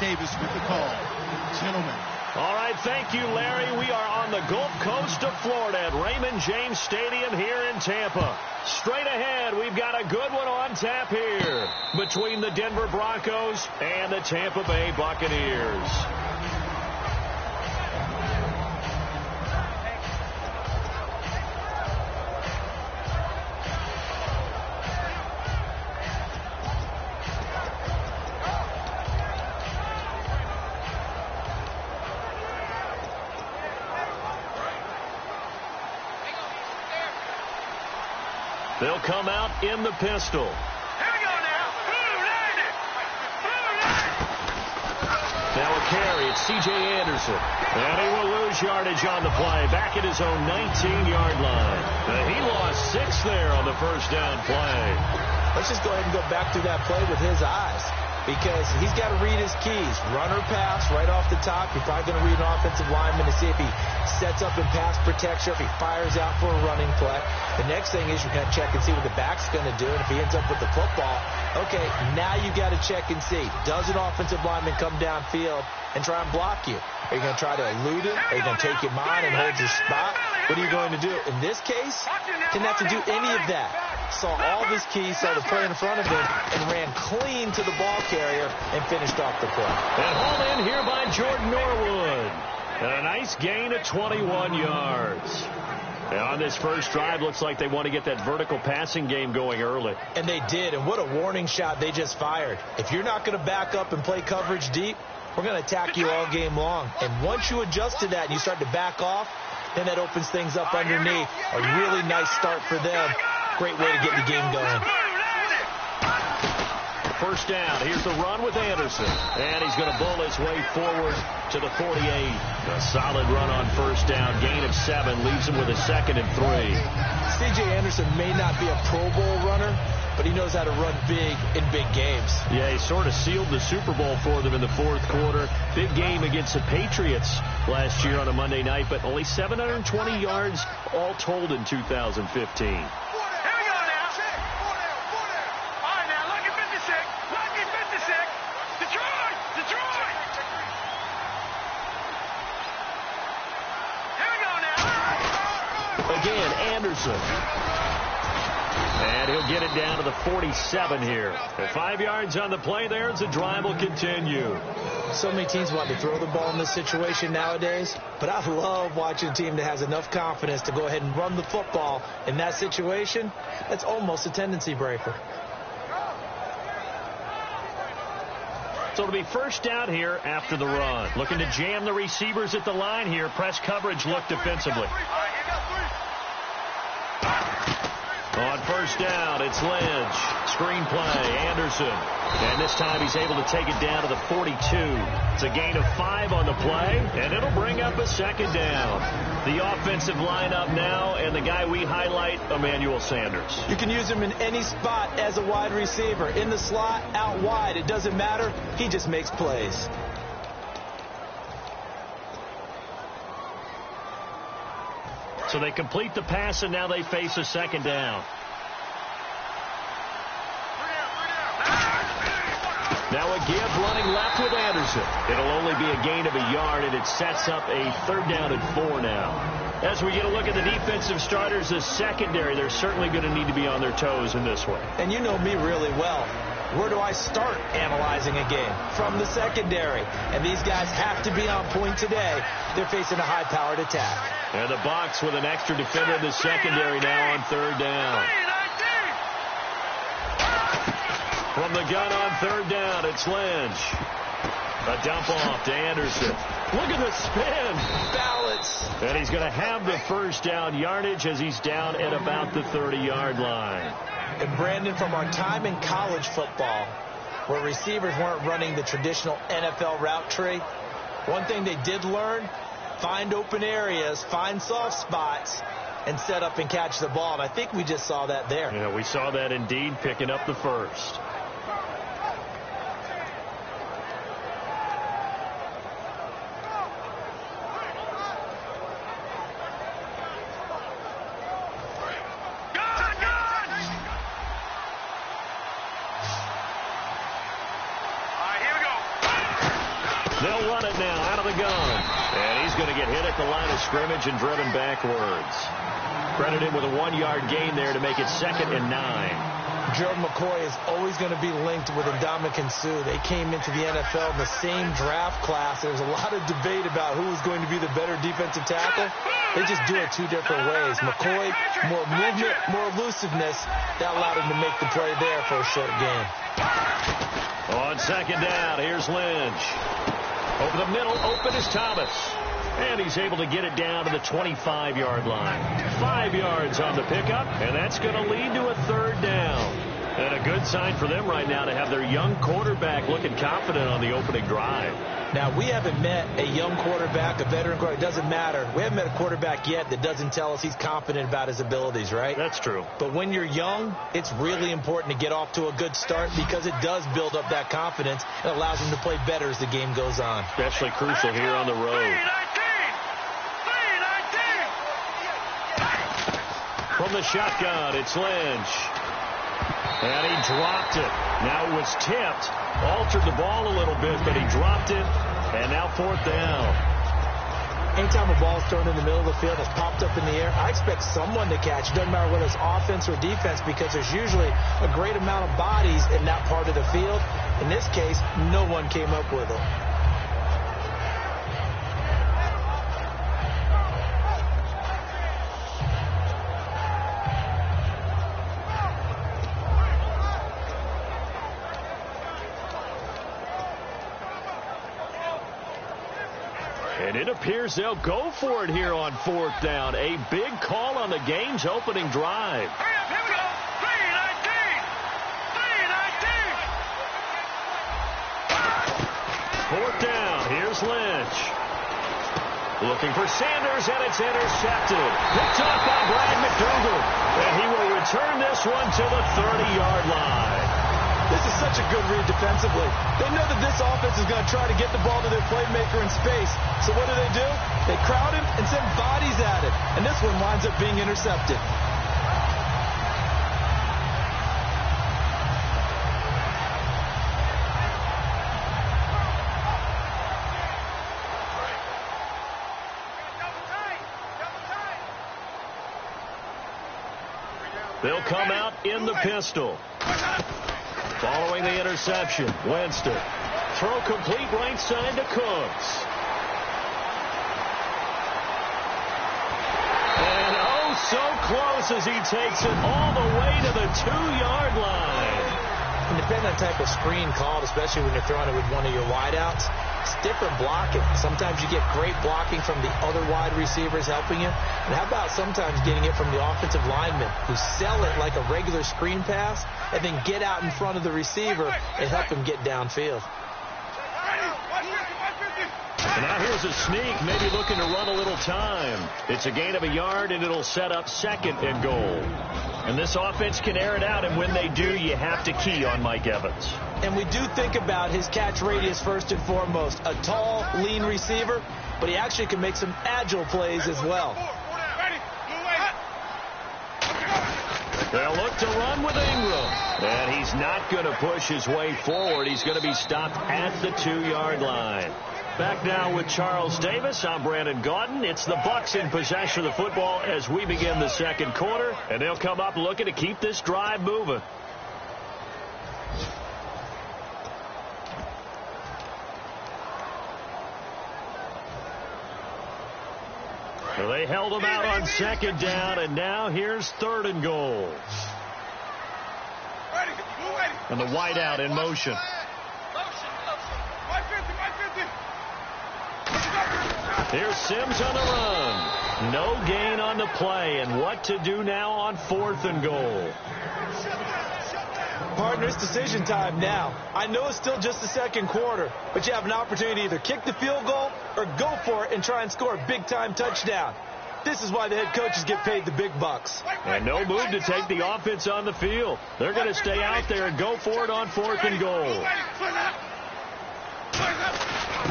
Davis with the call. Gentlemen. All right, thank you, Larry. We are on the Gulf Coast of Florida at Raymond James Stadium here in Tampa. Straight ahead, we've got a good one on tap here between the Denver Broncos and the Tampa Bay Buccaneers. They'll come out in the pistol. Here we go now. Now a carry. It's C.J. Anderson. And he will lose yardage on the play. Back at his own 19-yard line. He lost 6 there on the first down play. Let's just go ahead and go back through that play with his eyes, because he's got to read his keys. Run or pass right off the top. You're probably going to read an offensive lineman to see if he sets up in pass protection, if he fires out for a running play. The next thing is you're going to check and see what the back's going to do. And if he ends up with the football, okay, now you got to check and see. Does an offensive lineman come downfield and try and block you? Are you going to try to elude him? Are you going to take him on and hold your spot? What are you going to do? In this case, didn't have to do any of that. Saw all of his keys, saw the play in front of him, and ran clean to the ball carrier and finished off the play. And hauled in here by Jordan Norwood. And a nice gain of 21 yards. And on this first drive, looks like they want to get that vertical passing game going early. And they did, and what a warning shot they just fired. If you're not going to back up and play coverage deep, we're going to attack you all game long. And once you adjust to that and you start to back off, then that opens things up underneath. A really nice start for them. Great way to get the game going. First down. Here's the run with Anderson. And he's going to bull his way forward to the 48. A solid run on first down. Gain of 7. Leaves him with a 2nd and 3. C.J. Anderson may not be a Pro Bowl runner, but he knows how to run big in big games. Yeah, he sort of sealed the Super Bowl for them in the 4th quarter. Big game against the Patriots last year on a Monday night, but only 720 yards all told in 2015. Again, Anderson. And he'll get it down to the 47 here. At 5 yards on the play there as the drive will continue. So many teams want to throw the ball in this situation nowadays, but I love watching a team that has enough confidence to go ahead and run the football in that situation. That's almost a tendency breaker. So it'll be first down here after the run. Looking to jam the receivers at the line here. Press coverage look defensively. On first down, it's Lynch. Screen play, Anderson. And this time he's able to take it down to the 42. It's a gain of 5 on the play, and it'll bring up a 2nd down. The offensive lineup now, and the guy we highlight, Emmanuel Sanders. You can use him in any spot as a wide receiver. In the slot, out wide. It doesn't matter. He just makes plays. So they complete the pass, and now they face a 2nd down. Now a give running left with Anderson. It'll only be a gain of a yard, and it sets up a 3rd down and 4 now. As we get a look at the defensive starters, the secondary, they're certainly going to need to be on their toes in this one. And you know me really well. Where do I start analyzing a game? From the secondary. And these guys have to be on point today. They're facing a high-powered attack. And the Bucs with an extra defender in the secondary now on 3rd down. From the gun on 3rd down, it's Lynch. A dump off to Anderson. Look at the spin. Balance. And he's going to have the first down yardage as he's down at about the 30-yard line. And Brandon, from our time in college football, where receivers weren't running the traditional NFL route tree, one thing they did learn, find open areas, find soft spots, and set up and catch the ball. And I think we just saw that there. Yeah, we saw that indeed, picking up the first. They'll run it now out of the gun. And he's going to get hit at the line of scrimmage and driven backwards. Credit him with a 1-yard gain there to make it 2nd and 9. Gerald McCoy is always going to be linked with Ndamukong Suh. They came into the NFL in the same draft class. There's a lot of debate about who was going to be the better defensive tackle. They just do it 2 different ways. McCoy, more movement, more elusiveness. That allowed him to make the play there for a short gain. On 2nd down, here's Lynch. Over the middle, open is Thomas. And he's able to get it down to the 25-yard line. 5 yards on the pickup, and that's going to lead to a 3rd down. And a good sign for them right now to have their young quarterback looking confident on the opening drive. Now, we haven't met a young quarterback, a veteran quarterback. It doesn't matter. We haven't met a quarterback yet that doesn't tell us he's confident about his abilities, right? That's true. But when you're young, it's really important to get off to a good start because it does build up that confidence and allows him to play better as the game goes on. Especially crucial here on the road. From the shotgun, it's Lynch. And he dropped it. Now it was tipped. Altered the ball a little bit, but he dropped it. And now 4th down. Anytime a ball is thrown in the middle of the field, it's popped up in the air, I expect someone to catch. It doesn't matter whether it's offense or defense because there's usually a great amount of bodies in that part of the field. In this case, no one came up with it. And it appears they'll go for it here on 4th down. A big call on the game's opening drive. Hurry up, here we go. 3-19. 4th down. Here's Lynch. Looking for Sanders, and it's intercepted. Picked off by Brad McDougal. And he will return this one to the 30-yard line. This is such a good read defensively. They know that this offense is going to try to get the ball to their playmaker in space. So what do? They crowd him and send bodies at it. And this one winds up being intercepted. They'll come out in the pistol. Following the interception, Winston. Throw complete right side to Cooks. And oh, so close as he takes it all the way to the 2-yard line. And depending on the type of screen called, especially when you're throwing it with one of your wideouts, it's different blocking. Sometimes you get great blocking from the other wide receivers helping you. And how about sometimes getting it from the offensive linemen who sell it like a regular screen pass and then get out in front of the receiver and help him get downfield. And now here's a sneak, maybe looking to run a little time. It's a gain of a yard, and it'll set up 2nd and goal. And this offense can air it out, and when they do, you have to key on Mike Evans. And we do think about his catch radius first and foremost. A tall, lean receiver, but he actually can make some agile plays as well. They'll look to run with Ingram. And he's not going to push his way forward. He's going to be stopped at the 2-yard line. Back now with Charles Davis. I'm Brandon Gaudin. It's the Bucs in possession of the football as we begin the 2nd quarter. And they'll come up looking to keep this drive moving. So they held him out on 2nd down, and now here's 3rd and goal. And the wideout in motion. Here's Sims on the run. No gain on the play, and what to do now on 4th and goal. Partner, it's decision time now. I know it's still just the 2nd quarter, but you have an opportunity to either kick the field goal or go for it and try and score a big-time touchdown. This is why the head coaches get paid the big bucks. And no move to take the offense on the field. They're going to stay out there and go for it on 4th and goal.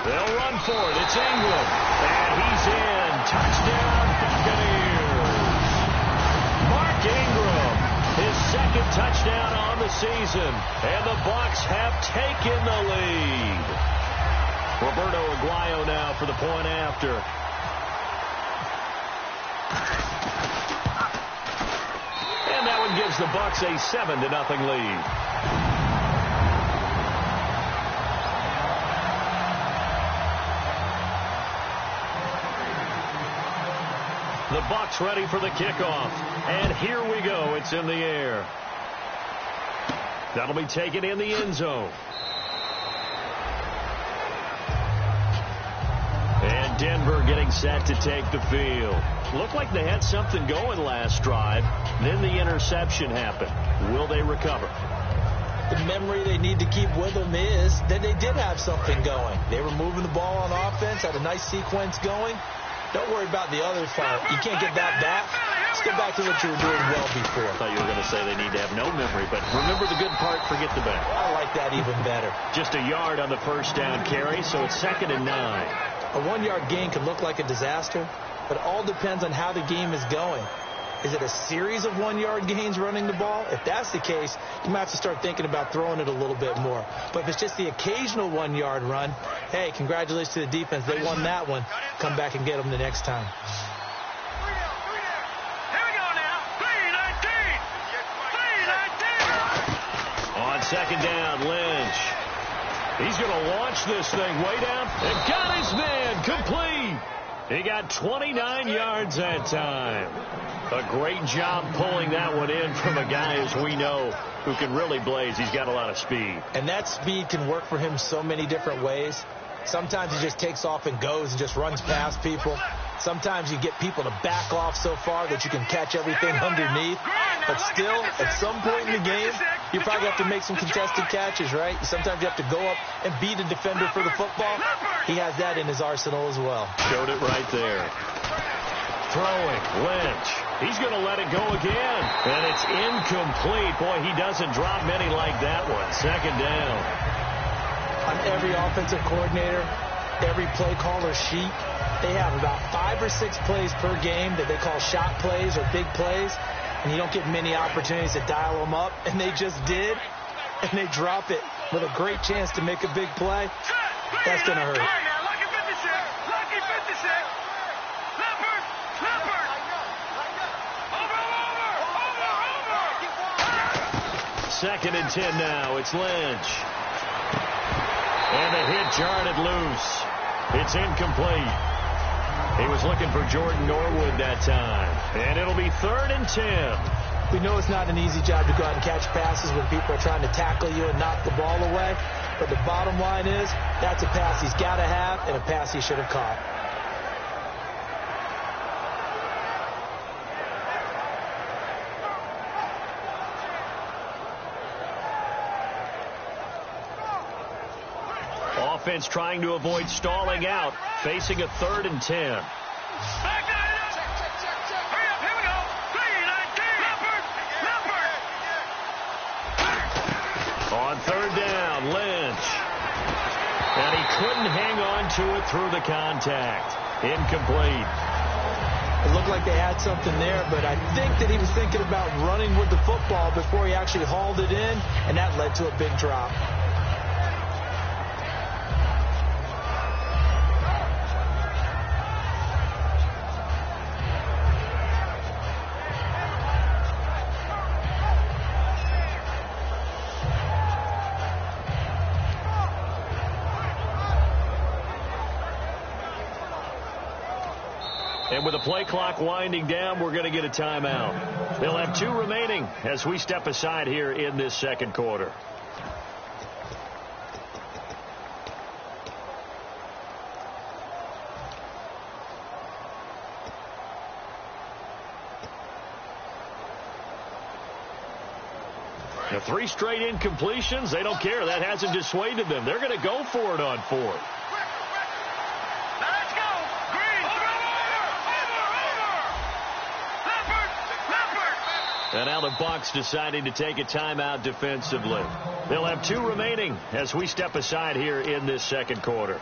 They'll run for it. It's Ingram. And he's in. Touchdown, Buccaneers. Mark Ingram, his 2nd touchdown on the season. And the Bucs have taken the lead. Roberto Aguayo now for the point after. And that one gives the Bucs a 7-0 lead. The Bucs ready for the kickoff. And here we go. It's in the air. That'll be taken in the end zone. And Denver getting set to take the field. Looked like they had something going last drive. Then the interception happened. Will they recover? The memory they need to keep with them is that they did have something going. They were moving the ball on offense, had a nice sequence going. Don't worry about the other part. You can't get that back. Let's go back to what you were doing well before. I thought you were going to say they need to have no memory, but remember the good part, forget the bad. I like that even better. Just a yard on the first down carry, so it's 2nd and 9. A 1-yard gain can look like a disaster, but it all depends on how the game is going. Is it a series of 1-yard gains running the ball? If that's the case, you might have to start thinking about throwing it a little bit more. But if it's just the occasional 1-yard run, hey, congratulations to the defense. They won that one. Come back and get them the next time. On 2nd down, Lynch. He's going to launch this thing way down and got his man complete. He got 29 yards that time. A great job pulling that one in from a guy, as we know, who can really blaze. He's got a lot of speed. And that speed can work for him so many different ways. Sometimes he just takes off and goes and just runs past people. Sometimes you get people to back off so far that you can catch everything underneath. But still, at some point in the game, you probably have to make some contested catches, right? Sometimes you have to go up and beat a defender for the football. He has that in his arsenal as well. Showed it right there. Throwing, Lynch. He's going to let it go again. And it's incomplete. Boy, he doesn't drop many like that one. 2nd down. On every offensive coordinator, every play caller sheet, they have about 5 or 6 plays per game that they call shot plays or big plays. And you don't get many opportunities to dial them up. And they just did. And they drop it with a great chance to make a big play. That's going to hurt. Second and 10 now. It's Lynch. And the hit jarred it loose. It's incomplete. He was looking for Jordan Norwood that time. And it'll be 3rd and 10. We know it's not an easy job to go out and catch passes when people are trying to tackle you and knock the ball away. But the bottom line is, that's a pass he's got to have and a pass he should have caught. Offense trying to avoid stalling out, facing a 3rd and 10. On 3rd down, Lynch. And he couldn't hang on to it through the contact. Incomplete. It looked like they had something there, but I think that he was thinking about running with the football before he actually hauled it in, and that led to a big drop. And with the play clock winding down, we're going to get a timeout. They'll have 2 remaining as we step aside here in this 2nd quarter. Now 3 straight incompletions, they don't care. That hasn't dissuaded them. They're going to go for it on 4th. And now the Bucs deciding to take a timeout defensively. They'll have 2 remaining as we step aside here in this 2nd quarter.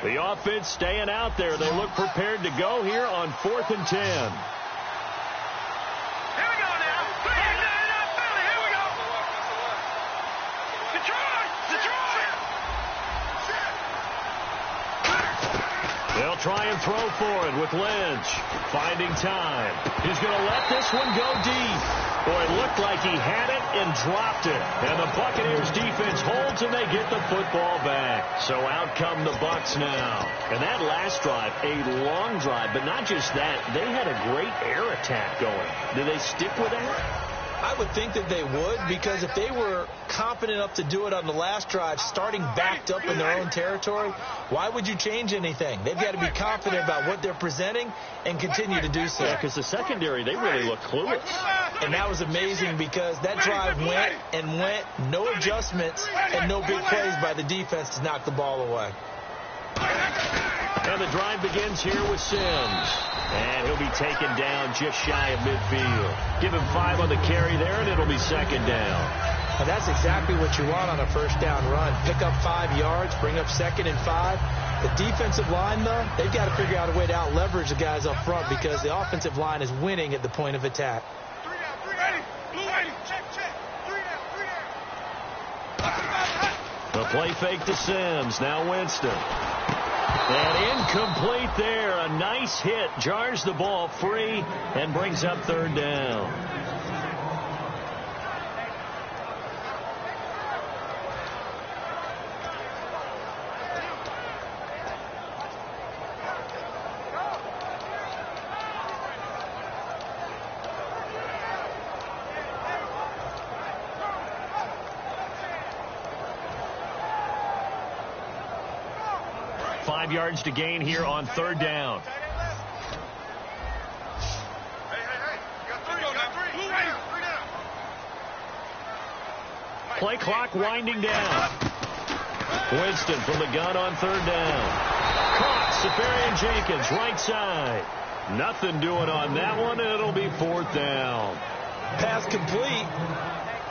The offense staying out there. They look prepared to go here on 4th and 10. Here we go now. Here we go. Detroit. They'll try and throw for it with Lynch. Finding time. He's going to let this one go deep. Boy, it looked like he had it and dropped it. And the Buccaneers defense holds and they get the football back. So out come the Bucs now. And that last drive, a long drive, but not just that. They had a great air attack going. Do they stick with that? I would think that they would, because if they were confident enough to do it on the last drive, starting backed up in their own territory, why would you change anything? They've got to be confident about what they're presenting and continue to do so. Yeah, because the secondary, they really look clueless. And that was amazing because that drive went and went, no adjustments, and no big plays by the defense to knock the ball away. And the drive begins here with Sims. And he'll be taken down just shy of midfield. Give him 5 on the carry there, and it'll be 2nd down. Now that's exactly what you want on a first down run. Pick up 5 yards, bring up 2nd and 5. The defensive line, though, they've got to figure out a way to out-leverage the guys up front because the offensive line is winning at the point of attack. 3 down. Blue 80. Check. 3 down. The play fake to Sims. Now Winston. And incomplete there. A nice hit. Jars the ball free and brings up 3rd down. Yards to gain here on 3rd down. Play clock winding down. Winston from the gun on 3rd down. Caught. Safarian Jenkins right side. Nothing doing on that one. It'll be 4th down. Pass complete,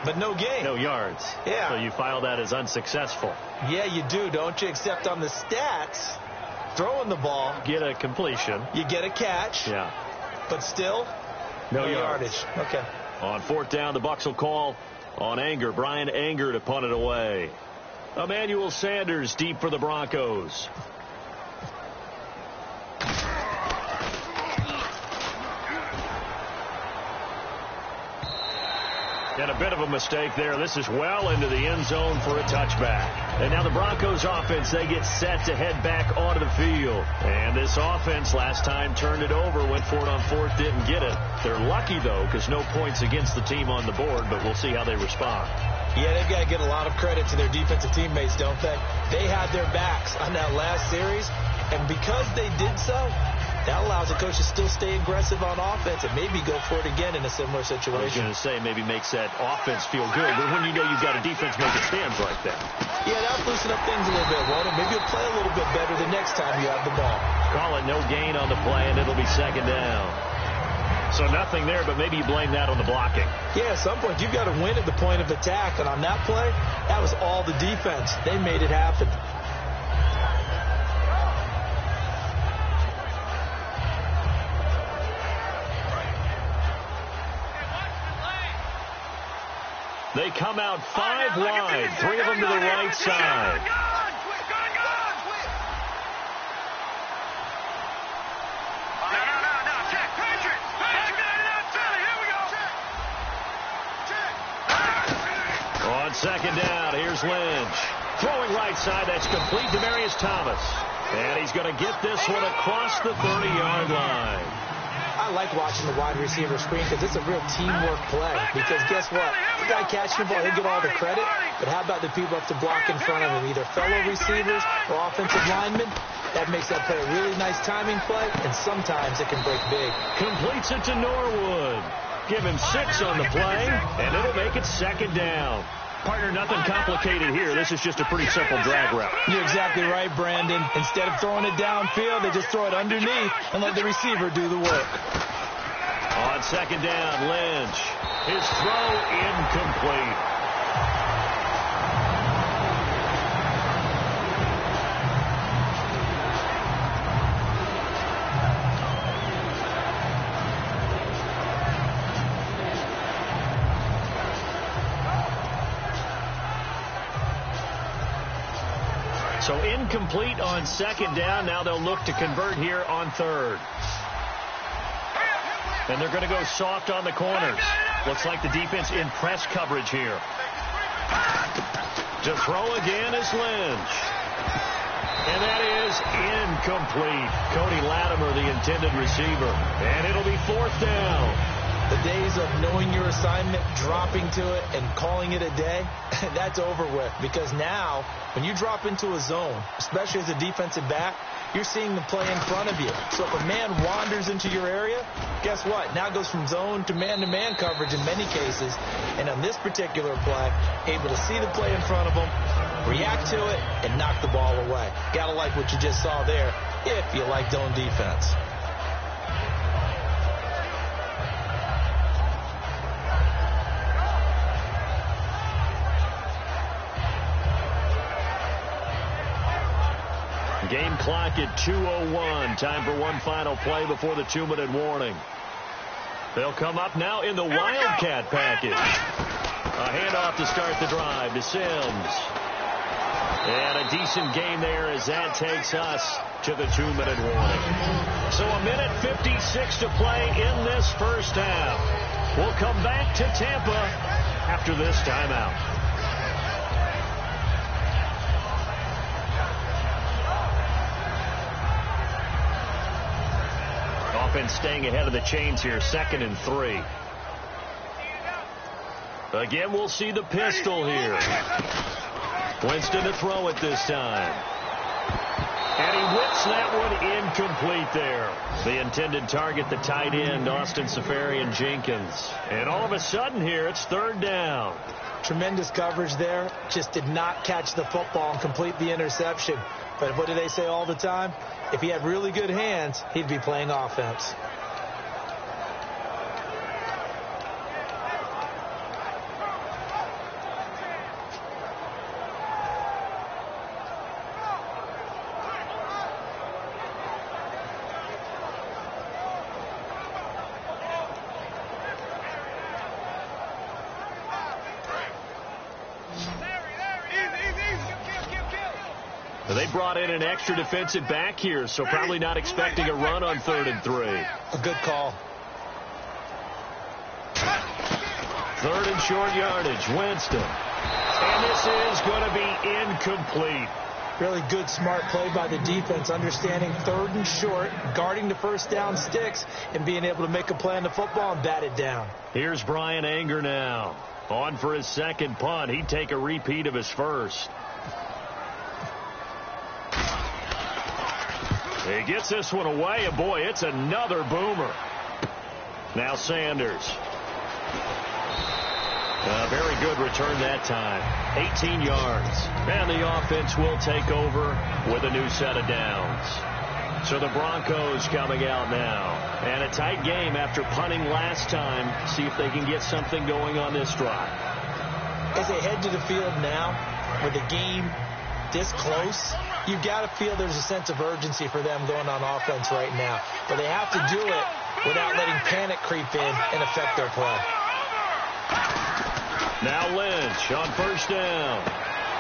but no gain. No yards. Yeah. So you file that as unsuccessful. Yeah, you do, don't you? Except on the stats, throwing the ball. Get a completion. You get a catch. Yeah. But still, no yardage. Okay. On 4th down, the Bucs will call on Anger. Brian Anger to punt it away. Emmanuel Sanders deep for the Broncos. And a bit of a mistake there. This is well into the end zone for a touchback. And now the Broncos offense, they get set to head back onto the field. And this offense last time turned it over, went for it on 4th, didn't get it. They're lucky, though, because no points against the team on the board, but we'll see how they respond. Yeah, they've got to get a lot of credit to their defensive teammates, don't they? They had their backs on that last series, and because they did so, that allows the coach to still stay aggressive on offense and maybe go for it again in a similar situation. I was going to say maybe makes that offense feel good, but when you know you've got a defense making stands like that. Yeah, that'll loosen up things a little bit, won't it? Maybe you'll play a little bit better the next time you have the ball. Call it no gain on the play, and it'll be 2nd down. So nothing there, but maybe you blame that on the blocking. Yeah, at some point, you've got to win at the point of attack, and on that play, that was all the defense. They made it happen. They come out 5 wide, 3 of them to the right side. On 2nd down, here's Lynch. Throwing right side, that's complete to Demarius Thomas. And he's going to get this one across the 30-yard line. I like watching the wide receiver screen because it's a real teamwork play. Because guess what? The guy catching the ball, he'll get all the credit. But how about the people up to block in front of him, either fellow receivers or offensive linemen? That makes that play a really nice timing play, and sometimes it can break big. Completes it to Norwood. Give him 6 on the play, and it'll make it 2nd down. Partner, nothing complicated here. This is just a pretty simple drag route. You're exactly right, Brandon. Instead of throwing it downfield, they just throw it underneath and let the receiver do the work. On 2nd down, Lynch. His throw incomplete. So incomplete on second down. Now they'll look to convert here on third. And they're going to go soft on the corners. Looks like the defense in press coverage here. To throw again is Lynch. And that is incomplete. Cody Latimer, the intended receiver. And it'll be fourth down. The days of knowing your assignment, dropping to it, and calling it a day, that's over with. Because now, when you drop into a zone, especially as a defensive back, you're seeing the play in front of you. So if a man wanders into your area, guess what? Now it goes from zone to man coverage in many cases. And on this particular play, able to see the play in front of him, react to it, and knock the ball away. Gotta like what you just saw there if you like zone defense. Game clock at 2:01. Time for one final play before the 2-minute warning. They'll come up now in the Wildcat package. A handoff to start the drive to Sims. And a decent gain there as that takes us to the 2-minute warning. So a minute 56 to play in this first half. We'll come back to Tampa after this timeout. Offense staying ahead of the chains here, 2nd and 3. Again, we'll see the pistol here. Winston to throw it this time. And he whips that one incomplete there. The intended target, the tight end, Austin Seferian-Jenkins. And all of a sudden here, it's 3rd down. Tremendous coverage there. Just did not catch the football and complete the interception. But what do they say all the time? If he had really good hands, he'd be playing offense. They brought in an extra defensive back here, so probably not expecting a run on 3rd and 3. A good call. 3rd and short yardage, Winston. And this is going to be incomplete. Really good, smart play by the defense, understanding 3rd and short, guarding the first down sticks, and being able to make a play on the football and bat it down. Here's Brian Anger now. On for his 2nd punt. He'd take a repeat of his first. He gets this one away, and boy, it's another boomer. Now Sanders. A very good return that time. 18 yards. And the offense will take over with a new set of downs. So the Broncos coming out now. And a tight game after punting last time. See if they can get something going on this drive. As they head to the field now, with the game this close, you've got to feel there's a sense of urgency for them going on offense right now. But they have to do it without letting panic creep in and affect their play. Now Lynch on 1st down.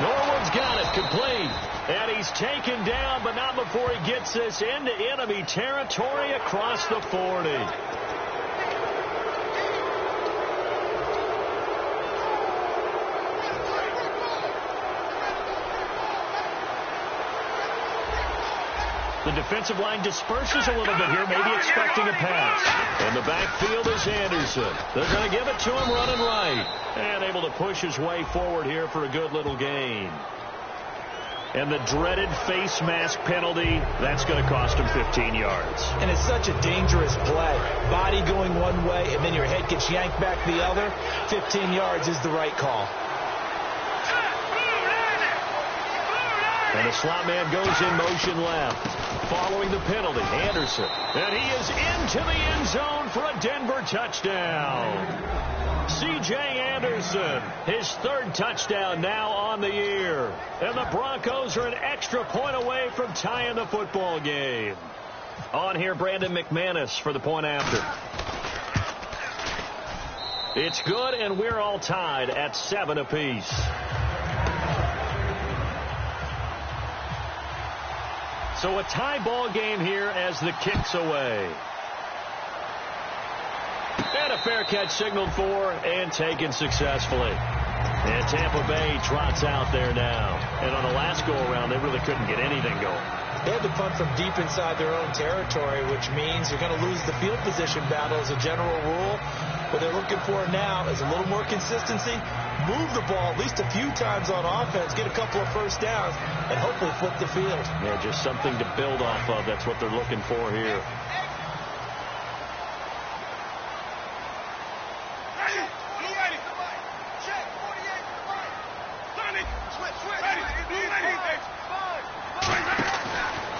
Norwood's got it complete. And he's taken down, but not before he gets this into enemy territory across the 40. The defensive line disperses a little bit here, maybe expecting a pass. In the backfield is Anderson. They're going to give it to him running right. And able to push his way forward here for a good little gain. And the dreaded face mask penalty, that's going to cost him 15 yards. And it's such a dangerous play. Body going one way, and then your head gets yanked back the other. 15 yards is the right call. And the slot man goes in motion left. Following the penalty, Anderson. And he is into the end zone for a Denver touchdown. C.J. Anderson, his 3rd touchdown now on the year. And the Broncos are an extra point away from tying the football game. On here, Brandon McManus for the point after. It's good, and we're all tied at 7 apiece. So a tie ball game here as the kick's away. And a fair catch signaled for and taken successfully. And Tampa Bay trots out there now. And on the last go-around, they really couldn't get anything going. They had to punt from deep inside their own territory, which means you're going to lose the field position battle as a general rule. What they're looking for now is a little more consistency, move the ball at least a few times on offense, get a couple of first downs, and hopefully flip the field. Yeah, just something to build off of. That's what they're looking for here.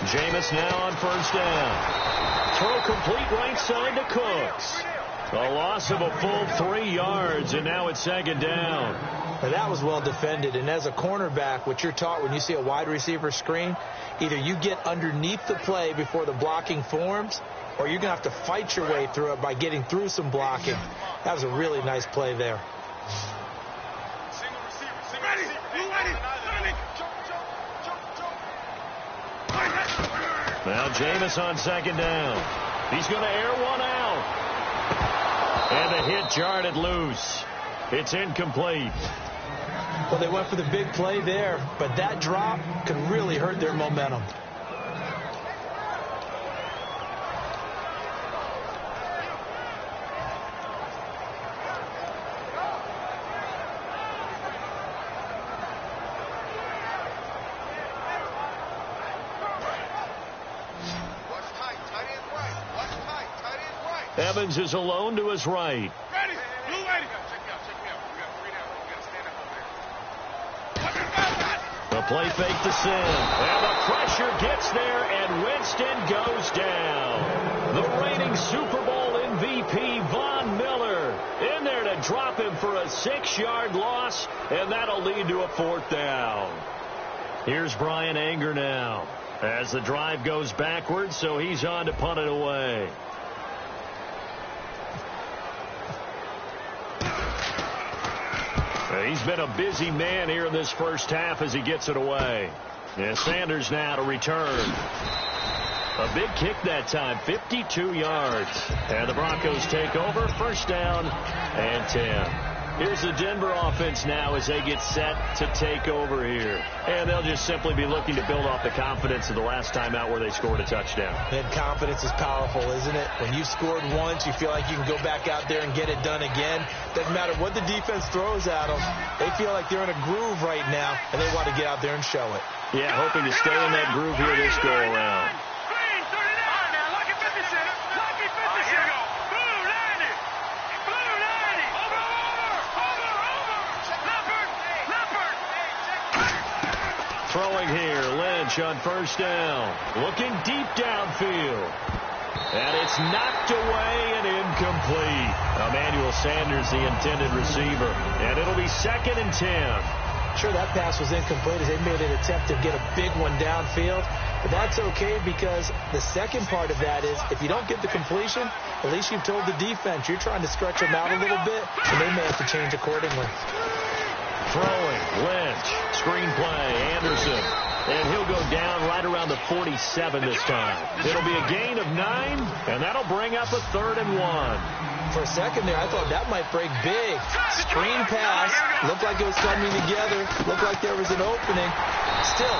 Jameis now on first down. Throw complete right side to Cooks. A loss of a full 3 yards, and now it's second down. Now that was well defended, and as a cornerback, what you're taught when you see a wide receiver screen, either you get underneath the play before the blocking forms, or you're going to have to fight your way through it by getting through some blocking. That was a really nice play there. Now Jameis on second down. He's going to air one out. And the hit jarred it loose. It's incomplete. Well, they went for the big play there, but that drop could really hurt their momentum. Evans is alone to his right. Ready. Blue ready. Check me out. We got 3 down. We got to stand up over there. The play fake to Sim. And the pressure gets there, and Winston goes down. The reigning Super Bowl MVP, Von Miller, in there to drop him for a 6-yard loss, and that'll lead to a 4th down. Here's Brian Anger now as the drive goes backwards, so he's on to punt it away. He's been a busy man here in this first half as he gets it away. And Sanders now to return. A big kick that time, 52 yards. And the Broncos take over, first down and 10. Here's the Denver offense now as they get set to take over here. And they'll just simply be looking to build off the confidence of the last time out where they scored a touchdown. And confidence is powerful, isn't it? When you've scored once, you feel like you can go back out there and get it done again. Doesn't matter what the defense throws at them. They feel like they're in a groove right now, and they want to get out there and show it. Yeah, hoping to stay in that groove here this go-around. Throwing here, Lynch on first down. Looking deep downfield. And it's knocked away and incomplete. Emmanuel Sanders, the intended receiver. And it'll be 2nd and 10. Sure, that pass was incomplete as they made an attempt to get a big one downfield. But that's okay because the second part of that is if you don't get the completion, at least you've told the defense you're trying to stretch them out a little bit, and they may have to change accordingly. Throwing, Lynch, screen play, Anderson, and he'll go down right around the 47 this time. It'll be a gain of 9, and that'll bring up a 3rd and 1. For a second there, I thought that might break big. Screen pass, looked like it was coming together, looked like there was an opening. Still,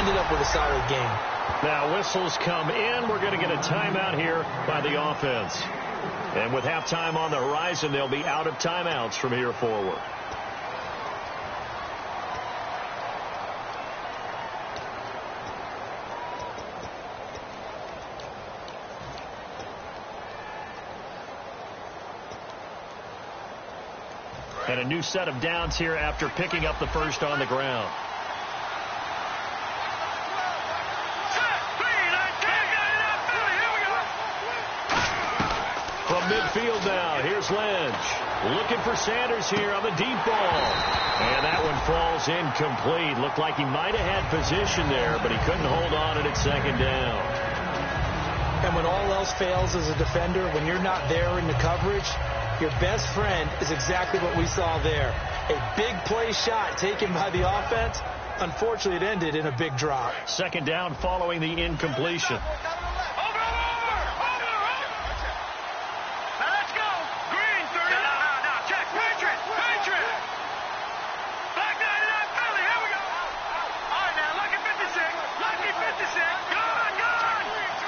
ended up with a solid game. Now whistles come in. We're going to get a timeout here by the offense. And with halftime on the horizon, they'll be out of timeouts from here forward. And a new set of downs here after picking up the first on the ground. From midfield now, here's Lynch. Looking for Sanders here on the deep ball. And that one falls incomplete. Looked like he might have had position there, but he couldn't hold on at 2nd down. And when all else fails as a defender, when you're not there in the coverage, your best friend is exactly what we saw there. A big play shot taken by the offense, Unfortunately, it ended in a big drop. Second down following the incompletion.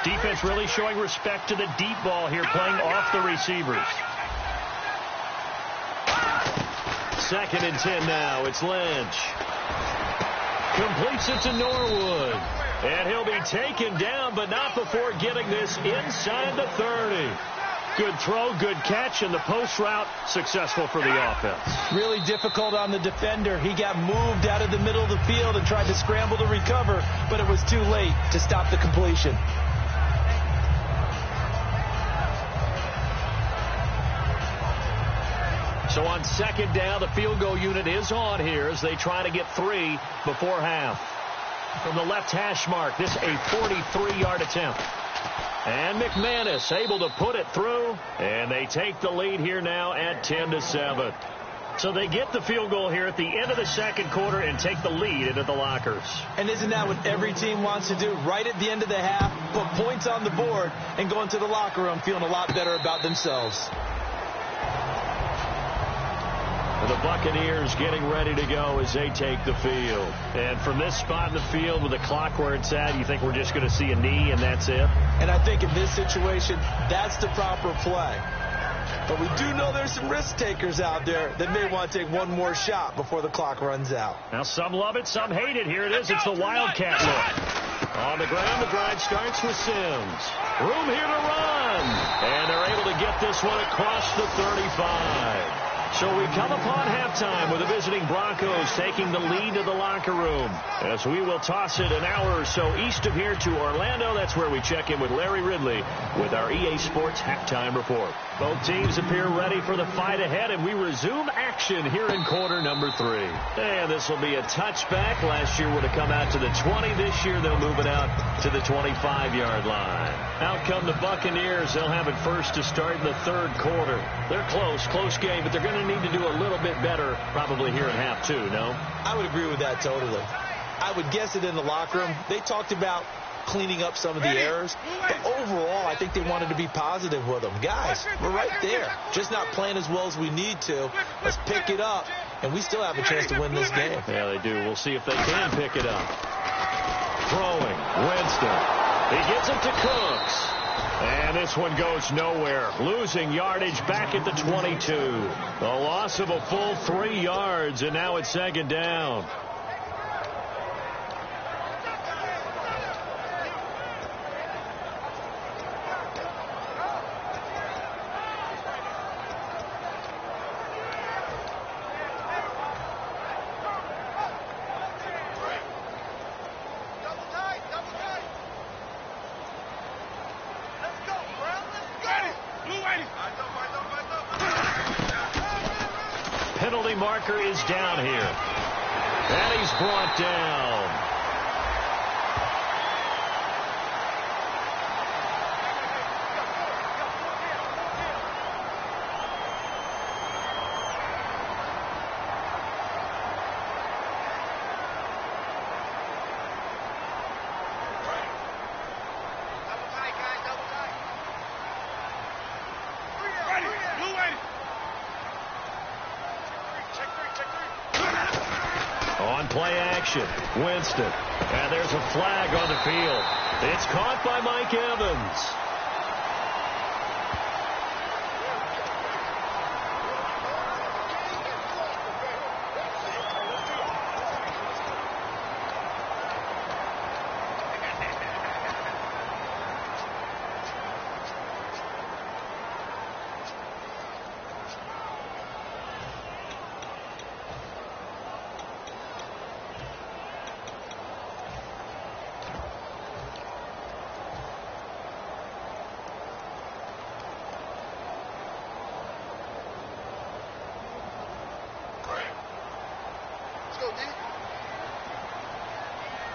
Defense really showing respect to the deep ball here, playing off the receivers. 2nd and 10 now. It's Lynch. Completes it to Norwood. And he'll be taken down, but not before getting this inside the 30. Good throw, good catch, and the post route successful for the offense. Really difficult on the defender. He got moved out of the middle of the field and tried to scramble to recover, but it was too late to stop the completion. So on 2nd down, the field goal unit is on here as they try to get 3 before half. From the left hash mark, this a 43-yard attempt. And McManus able to put it through, and they take the lead here now at 10-7. So they get the field goal here at the end of the 2nd quarter and take the lead into the lockers. And isn't that what every team wants to do? Right at the end of the half, put points on the board and go into the locker room feeling a lot better about themselves. The Buccaneers getting ready to go as they take the field. And from this spot in the field with the clock where it's at, you think we're just going to see a knee and that's it? And I think in this situation, that's the proper play. But we do know there's some risk takers out there that may want to take one more shot before the clock runs out. Now some love it, some hate it. Here it is. It's the Wildcat look. On the ground, the drive starts with Sims. Room here to run. And they're able to get this one across the 35. So we come upon halftime with the visiting Broncos taking the lead to the locker room. As we will toss it an hour or so east of here to Orlando. That's where we check in with Larry Ridley with our EA Sports halftime report. Both teams appear ready for the fight ahead, and we resume action here in quarter number 3. And this will be a touchback. Last year would have come out to the 20. This year they'll move it out to the 25-yard line. Out come the Buccaneers. They'll have it first to start in the 3rd quarter. They're close game, but they're going to need to do a little bit better probably here in half 2, no? I would agree with that totally. I would guess it in the locker room. They talked about cleaning up some of the errors, but overall I think they wanted to be positive with them. Guys, we're right there, just not playing as well as we need to. Let's pick it up, and we still have a chance to win this game. Yeah, they do. We'll see if they can pick it up. Throwing, Winston. He gets it to Cooks. And this one goes nowhere. Losing yardage back at the 22. A loss of a full 3 yards, and now it's 2nd down. Penalty marker is down here. And he's brought down. On play action, Winston. And there's a flag on the field. It's caught by Mike Evans.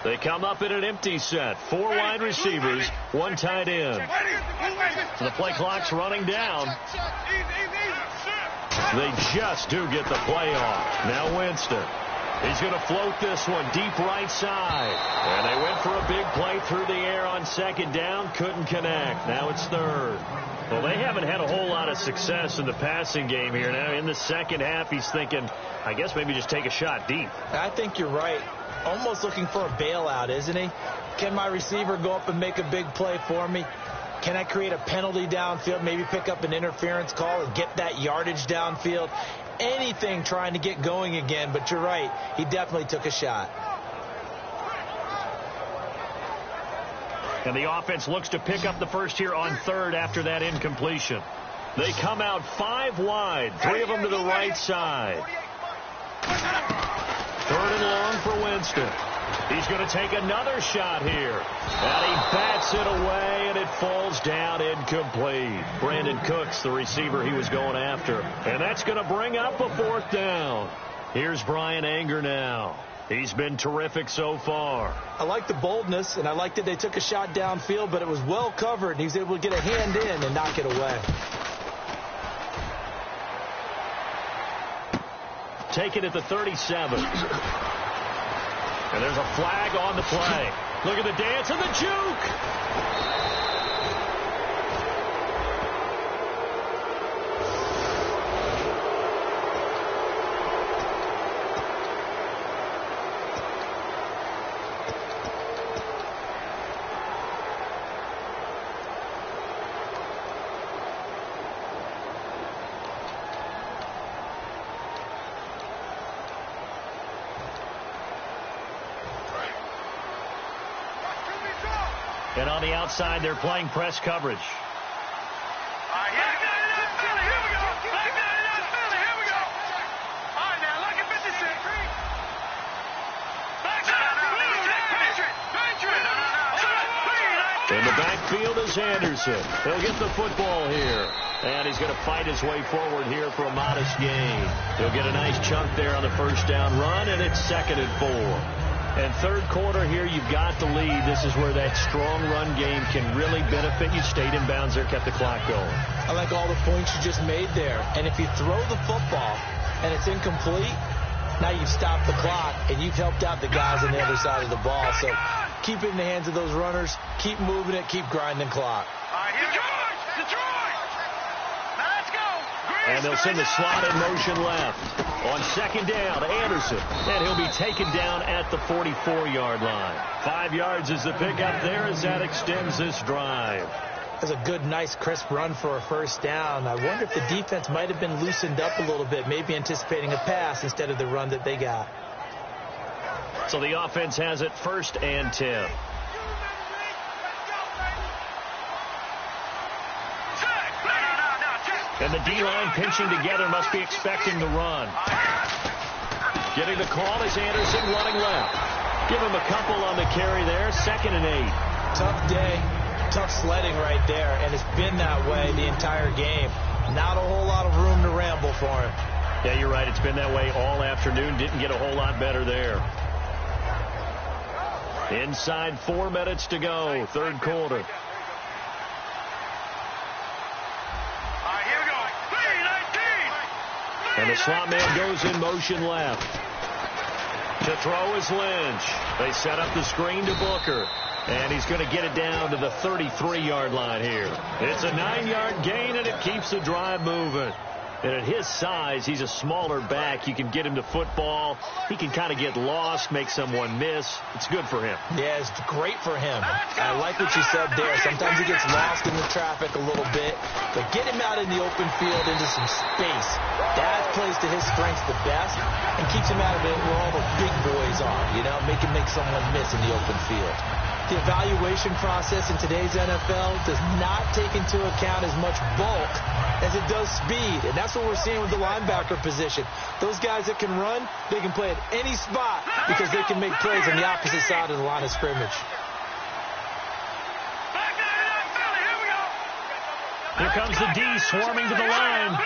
They come up in an empty set. 4 wide receivers, 1 tight end. So the play clock's running down. They just do get the play off. Now Winston. He's going to float this one deep right side. And they went for a big play through the air on second down. Couldn't connect. Now it's third. Well, they haven't had a whole lot of success in the passing game here. Now in the second half, he's thinking, I guess maybe just take a shot deep. I think you're right. Almost looking for a bailout, isn't he? Can my receiver go up and make a big play for me? Can I create a penalty downfield, maybe pick up an interference call and get that yardage downfield? Anything trying to get going again, but you're right. He definitely took a shot. And the offense looks to pick up the first here on third after that incompletion. They come out 5 wide, 3 of them to the right side. Third and long for Winston. He's going to take another shot here. And he bats it away, and it falls down incomplete. Brandon Cooks, the receiver he was going after. And that's going to bring up a 4th down. Here's Brian Anger now. He's been terrific so far. I like the boldness, and I like that they took a shot downfield, but it was well covered, and he was able to get a hand in and knock it away. Take it at the 37. And there's a flag on the play. Look at the dance and the juke. And on the outside, they're playing press coverage. In the backfield is Anderson. He'll get the football here. And he's going to fight his way forward here for a modest gain. He'll get a nice chunk there on the first down run, and it's 2nd and 4. And third quarter here, you've got the lead. This is where that strong run game can really benefit you. Stayed in bounds there, kept the clock going. I like all the points you just made there. And if you throw the football and it's incomplete, now you've stopped the clock and you've helped out the guys on the other side of the ball. So keep it in the hands of those runners. Keep moving it. Keep grinding clock. And they'll send the slot in motion left. On second down, Anderson. And he'll be taken down at the 44-yard line. 5 yards is the pickup there as that extends this drive. That's a good, nice, crisp run for a first down. I wonder if the defense might have been loosened up a little bit, maybe anticipating a pass instead of the run that they got. So the offense has it 1st and 10. And the D-line pinching together must be expecting the run. Getting the call is Anderson running left. Give him a couple on the carry there. 2nd and 8. Tough day, tough sledding right there, and it's been that way the entire game. Not a whole lot of room to ramble for him. Yeah, you're right. It's been that way all afternoon. Didn't get a whole lot better there. Inside 4 minutes to go, third quarter. And the slot man goes in motion left. To throw is Lynch. They set up the screen to Booker. And he's going to get it down to the 33-yard line here. It's a 9-yard gain, and it keeps the drive moving. And at his size, he's a smaller back. You can get him to football. He can kind of get lost, make someone miss. It's good for him. Yeah, it's great for him. I like what you said there. Sometimes he gets lost in the traffic a little bit. But get him out in the open field into some space. That plays to his strengths the best and keeps him out of it where all the big boys are. You know, make someone miss in the open field. The evaluation process in today's NFL does not take into account as much bulk as it does speed. And that's what we're seeing with the linebacker position. Those guys that can run, they can play at any spot because they can make plays on the opposite side of the line of scrimmage. Here comes the D swarming to the line.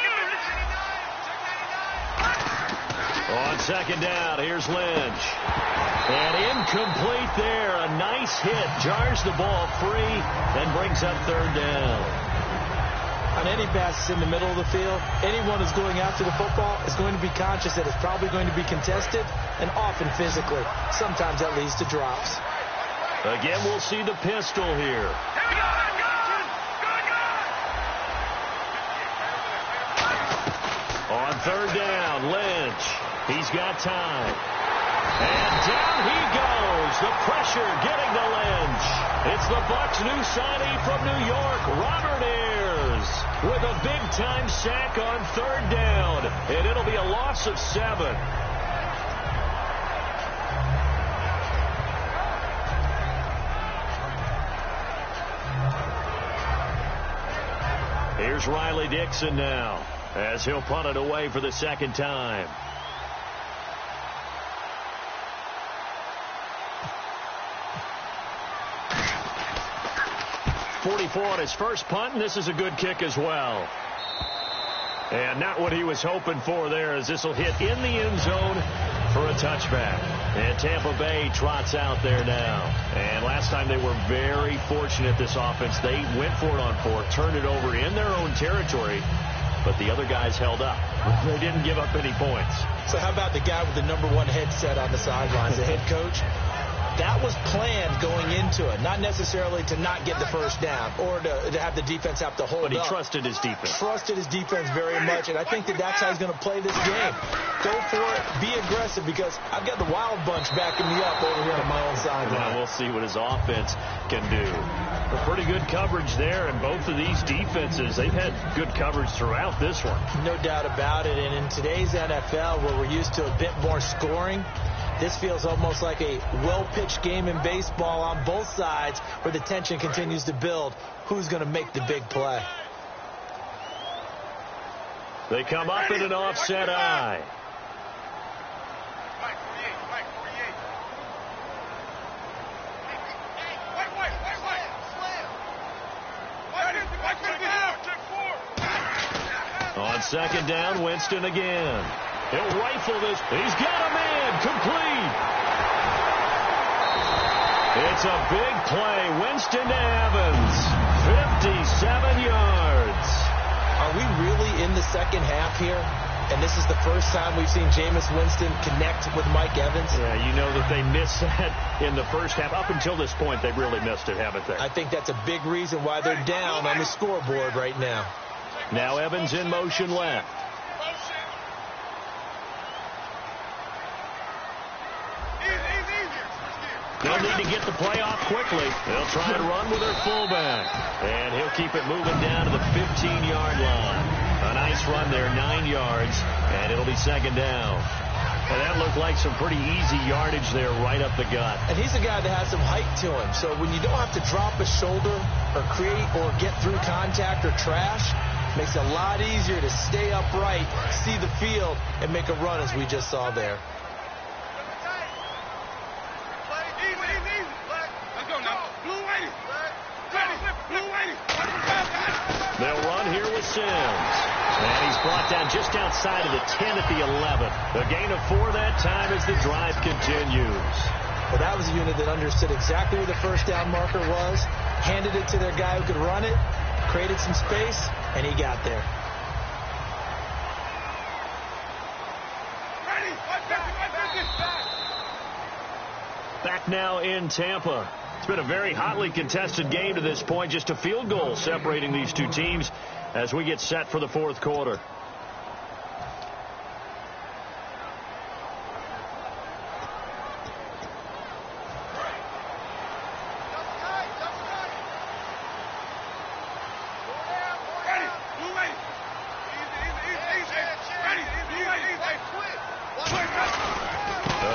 On second down, here's Lynch. And incomplete there. A nice hit. Jars the ball free and brings up third down. on any passes in the middle of the field, anyone who's going after the football is going to be conscious that it's probably going to be contested, and often physically. Sometimes that leads to drops. Again, we'll see the pistol here. On third down, Lynch. He's got time. And down he goes. The pressure getting to Lynch. It's the Bucs' new signee from New York, Robert Ayers, with a big-time sack on third down. And it'll be a loss of 7. Here's Riley Dixon now, as he'll punt it away for the second time. .44 on his first punt, and this is a good kick as well. And not what he was hoping for there, as this will hit in the end zone for a touchback. And Tampa Bay trots out there now. And last time they were very fortunate, this offense. They went for it on 4, turned it over in their own territory, but the other guys held up. They didn't give up any points. So how about the guy with the #1 headset on the sidelines, the head coach? That was planned going into it, not necessarily to not get the first down or to have the defense have to hold up. But he trusted his defense. Trusted his defense very much, and I think that's how he's going to play this game. Go for it, be aggressive, because I've got the wild bunch backing me up over here on my own sideline. Well, we'll see what his offense can do. But pretty good coverage there, and both of these defenses, they've had good coverage throughout this one. No doubt about it, and in today's NFL, where we're used to a bit more scoring, this feels almost like a well-pitched game in baseball on both sides, where the tension continues to build. Who's going to make the big play? They come up in an offset eye. On second down, Winston again. He'll rifle this. He's got a man. Complete. It's a big play. Winston to Evans. 57 yards. Are we really in the second half here? And this is the first time we've seen Jameis Winston connect with Mike Evans? Yeah, you know that they missed that in the first half. Up until this point, they've really missed it, haven't they? I think that's a big reason why they're down on the scoreboard right now. Now Evans in motion left. They'll need to get the play off quickly. They'll try and run with their fullback. And he'll keep it moving down to the 15-yard line. A nice run there, 9 yards, and it'll be second down. And that looked like some pretty easy yardage there right up the gut. And he's a guy that has some height to him. So when you don't have to drop a shoulder or create or get through contact or trash, it makes it a lot easier to stay upright, see the field, and make a run as we just saw there. They'll run here with Sims. And he's brought down just outside of the 10 at the 11. A gain of 4 that time as the drive continues. Well, that was a unit that understood exactly where the first down marker was, handed it to their guy who could run it, created some space, and he got there. Back now in Tampa. It's been a very hotly contested game to this point. Just a field goal separating these two teams as we get set for the fourth quarter.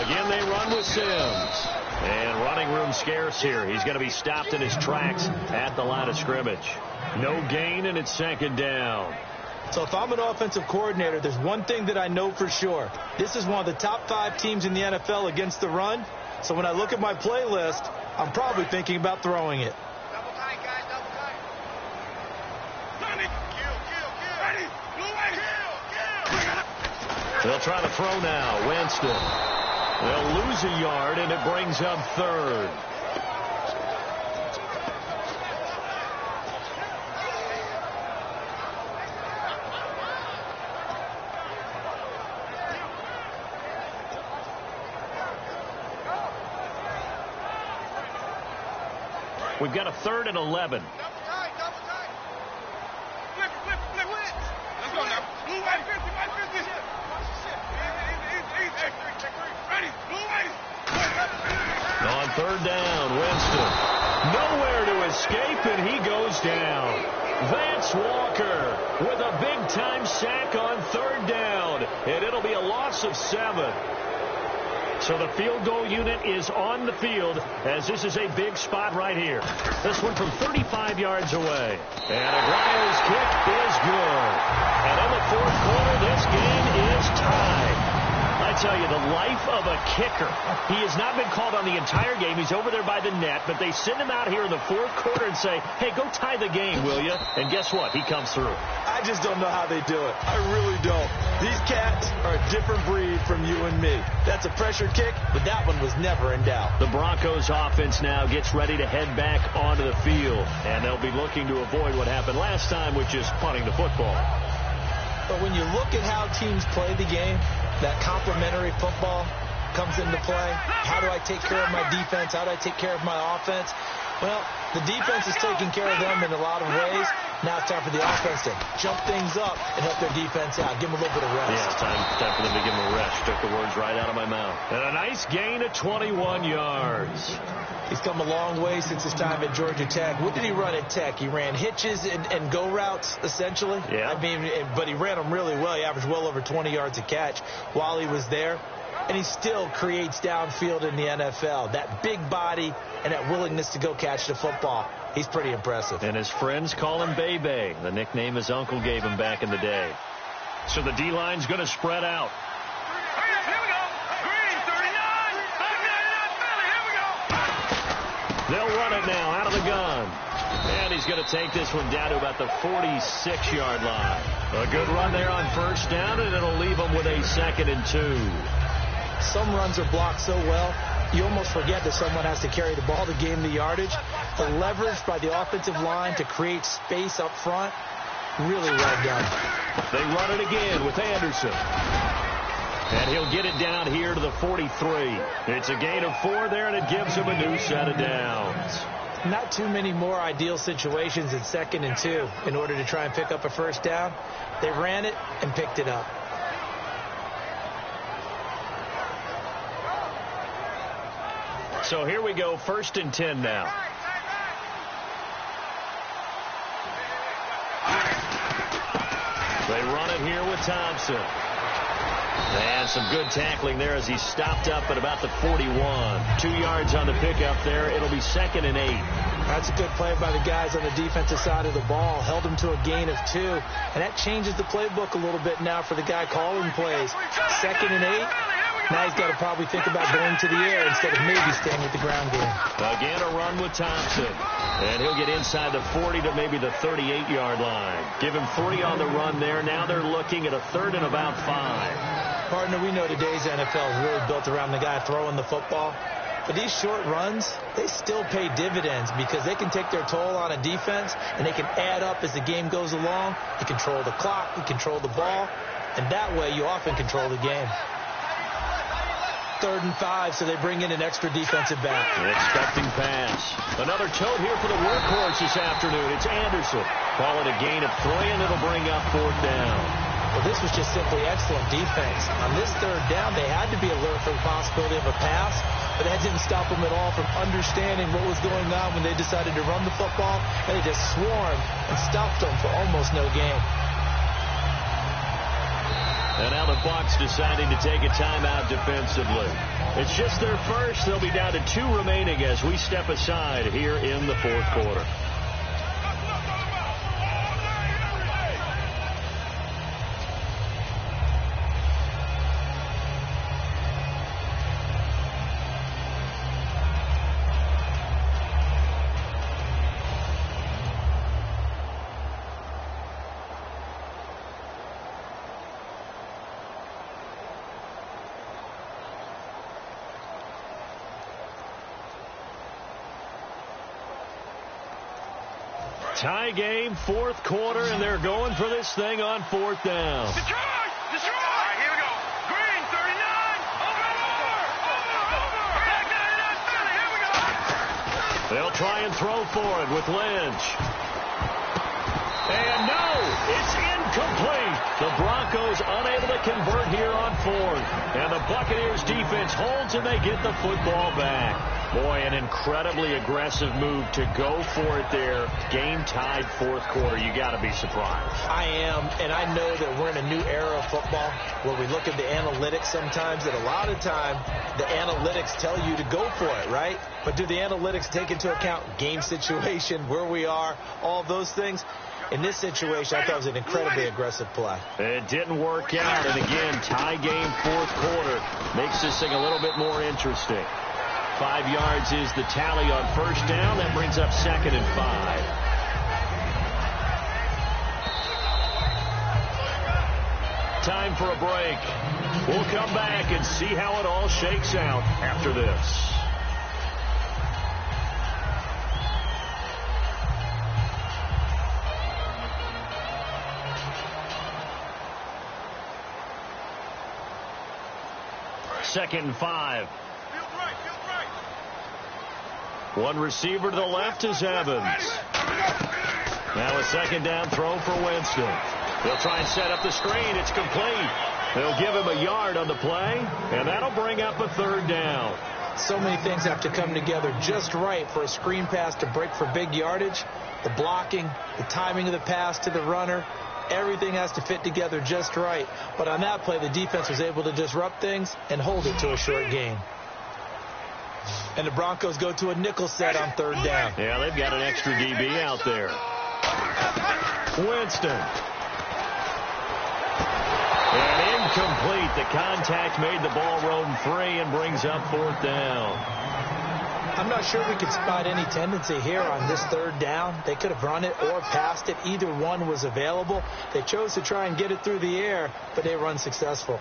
Again, they run with Sims. And running room scarce here. He's going to be stopped in his tracks at the line of scrimmage. No gain, and it's second down. So if I'm an offensive coordinator, there's one thing that I know for sure. This is one of the top 5 teams in the NFL against the run. So when I look at my play list, I'm probably thinking about throwing it. Double tight, guys, double tight. They'll try to throw now. Winston. They'll lose a yard, and it brings up third. We've got a 3rd and 11. Let's go now. Blue white 50, white 50. Ready, blue white. On 3rd down, Winston. Nowhere to escape, and he goes down. Vance Walker with a big-time sack on 3rd down, and it'll be a loss of 7. So the field goal unit is on the field as this is a big spot right here. This one from 35 yards away. And Aguayo's kick is good. And in the 4th quarter, this game is tied. I tell you, the life of a kicker. He has not been called on the entire game. He's over there by the net, but they send him out here in the 4th quarter and say, hey, go tie the game, will you? And guess what? He comes through. I just don't know how they do it. I really don't. These cats are a different breed from you and me. That's a pressure kick, but that one was never in doubt. The Broncos offense now gets ready to head back onto the field, and they'll be looking to avoid what happened last time, which is punting the football. But when you look at how teams play the game, that complementary football comes into play. How do I take care of my defense? How do I take care of my offense? Well, the defense is taking care of them in a lot of ways. Now it's time for the offense to jump things up and help their defense out. Give them a little bit of rest. Yeah, time for them to give them a rest. Took the words right out of my mouth. And a nice gain of 21 yards. He's come a long way since his time at Georgia Tech. What did he run at Tech? He ran hitches and go routes, essentially. Yeah. I mean, but he ran them really well. He averaged well over 20 yards a catch while he was there. And he still creates downfield in the NFL. That big body and that willingness to go catch the football. He's pretty impressive. And his friends call him Bebe, the nickname his uncle gave him back in the day. So the D-line's going to spread out. They'll run it now out of the gun. And he's going to take this one down to about the 46-yard line. A good run there on 1st down, and it'll leave him with a 2nd and 2. Some runs are blocked so well, you almost forget that someone has to carry the ball to gain the yardage. The leverage by the offensive line to create space up front, really well done. They run it again with Anderson. And he'll get it down here to the 43. It's a gain of 4 there, and it gives him a new set of downs. Not too many more ideal situations in 2nd and 2 in order to try and pick up a 1st down. They ran it and picked it up. So here we go, 1st and 10 now. They run it here with Thompson. And some good tackling there as he stopped up at about the 41. 2 yards on the pickup there. It'll be 2nd and 8. That's a good play by the guys on the defensive side of the ball. Held him to a gain of 2. And that changes the playbook a little bit now for the guy calling plays. 2nd and 8. Now he's got to probably think about going to the air instead of maybe staying with the ground game. Again, a run with Thompson. And he'll get inside the 40 to maybe the 38-yard line. Give him 3 on the run there. Now they're looking at a 3rd and about 5. Partner, we know today's NFL is really built around the guy throwing the football. But these short runs, they still pay dividends because they can take their toll on a defense and they can add up as the game goes along. You control the clock, you control the ball, and that way you often control the game. 3rd and 5, so they bring in an extra defensive back. An expecting pass. Another tote here for the workhorse this afternoon. It's Anderson. Call it a gain of 3, and it'll bring up 4th down. Well, this was just simply excellent defense. On this 3rd down, they had to be alert for the possibility of a pass, but that didn't stop them at all from understanding what was going on when they decided to run the football, and they just swarmed and stopped them for almost no gain. And now the Bucs deciding to take a timeout defensively. It's just their first. They'll be down to 2 remaining as we step aside here in the 4th quarter. Tie game, 4th quarter, and they're going for this thing on 4th down. Detroit! Detroit! All right, here we go. Green, 39. Over. Back 99, 30. Here we go. They'll try and throw for it with Lynch. And no, it's incomplete. The Broncos unable to convert here on fourth. And the Buccaneers defense holds and they get the football back. Boy, an incredibly aggressive move to go for it there. Game tied fourth quarter. You got to be surprised. I am, and I know that we're in a new era of football where we look at the analytics sometimes, and a lot of time the analytics tell you to go for it, right? But do the analytics take into account game situation, where we are, all those things? In this situation, I thought it was an incredibly aggressive play. It didn't work out, and again, tie game fourth quarter makes this thing a little bit more interesting. 5 yards is the tally on first down. That brings up 2nd and 5. Time for a break. We'll come back and see how it all shakes out after this. Second and 5. One receiver to the left is Evans. Now a second down throw for Winston. They'll try and set up the screen. It's complete. They'll give him a yard on the play, and that'll bring up a third down. So many things have to come together just right for a screen pass to break for big yardage. The blocking, the timing of the pass to the runner, everything has to fit together just right. But on that play, the defense was able to disrupt things and hold it to a short gain. And the Broncos go to a nickel set on third down. Yeah, they've got an extra DB out there. Winston. And incomplete. The contact made the ball roam free and brings up fourth down. I'm not sure we could spot any tendency here on this third down. They could have run it or passed it. Either one was available. They chose to try and get it through the air, but they were unsuccessful.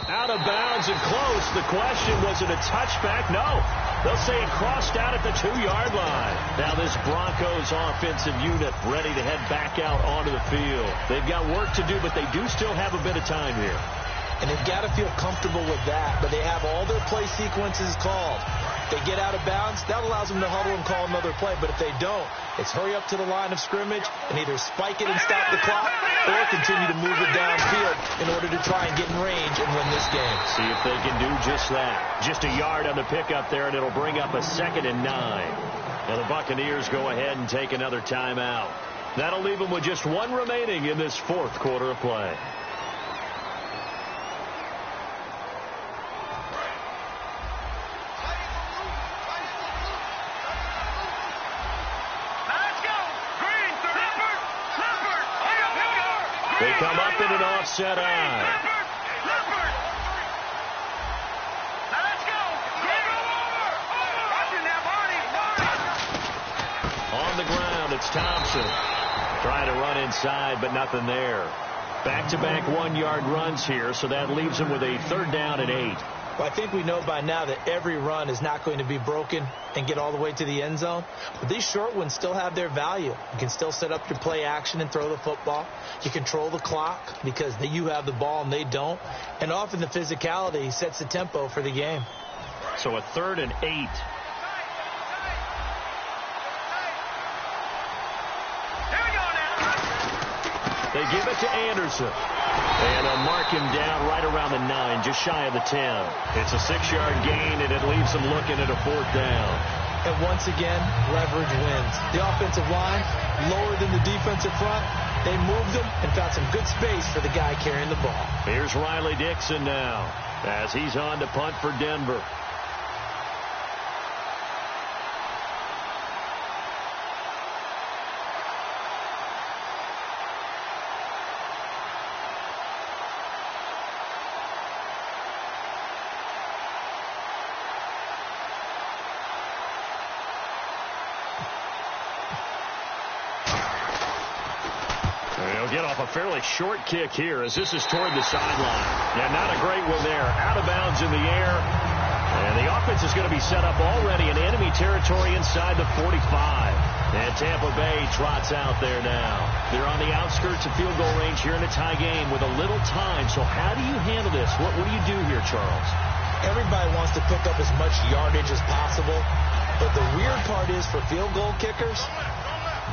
Out of bounds and close. The question, was it a touchback? No. They'll say it crossed out at the 2-yard line. Now this Broncos offensive unit ready to head back out onto the field. They've got work to do, but they do still have a bit of time here. And they've got to feel comfortable with that, but they have all their play sequences called. They get out of bounds, that allows them to huddle and call another play. But if they don't, it's hurry up to the line of scrimmage and either spike it and stop the clock or continue to move it downfield in order to try and get in range and win this game. See if they can do just that. Just a yard on the pickup there, and it'll bring up a 2nd and 9. Now the Buccaneers go ahead and take another timeout. That'll leave them with just one remaining in this fourth quarter of play. They come up in an offset eye. On the ground, it's Thompson. Trying to run inside, but nothing there. Back-to-back 1-yard runs here, so that leaves them with a third down and 8. Well, I think we know by now that every run is not going to be broken and get all the way to the end zone. But these short ones still have their value. You can still set up your play action and throw the football. You control the clock because you have the ball and they don't. And often the physicality sets the tempo for the game. So a third and 8. They give it to Anderson. And they'll mark him down right around the 9, just shy of the 10. It's a 6-yard gain, and it leaves them looking at a fourth down. And once again, leverage wins. The offensive line, lower than the defensive front. They moved them and found some good space for the guy carrying the ball. Here's Riley Dixon now as he's on to punt for Denver. Get off a fairly short kick here as this is toward the sideline. Yeah, not a great one there. Out of bounds in the air. And the offense is going to be set up already in enemy territory inside the 45. And Tampa Bay trots out there now. They're on the outskirts of field goal range here in a tie game with a little time. So how do you handle this? What do you do here, Charles? Everybody wants to pick up as much yardage as possible. But the weird part is for field goal kickers,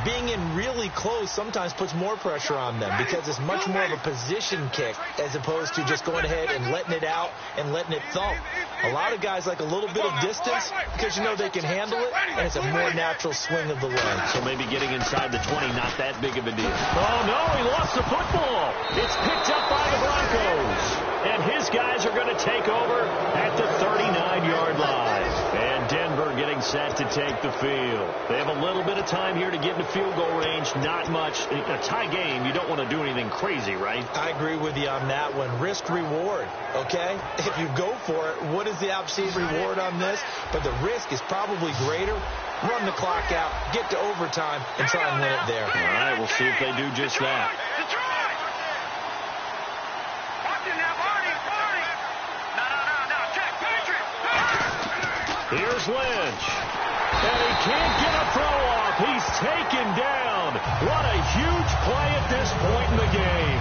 being in really close sometimes puts more pressure on them because it's much more of a position kick as opposed to just going ahead and letting it out and letting it thump. A lot of guys like a little bit of distance because you know they can handle it, and it's a more natural swing of the leg. So maybe getting inside the 20, not that big of a deal. Oh, no, he lost the football. It's picked up by the Broncos. And his guys are going to take over at the 39-yard line. And Denver getting set to take the field. They have a little bit of time here to get into field goal range. Not much. In a tie game, you don't want to do anything crazy, right? I agree with you on that one. Risk-reward, okay? If you go for it, what is the absolute reward on this? But the risk is probably greater. Run the clock out, get to overtime, and try and win it there. All right, we'll see if they do just that. Here's Lynch. And he can't get a throw off. He's taken down. What a huge play at this point in the game.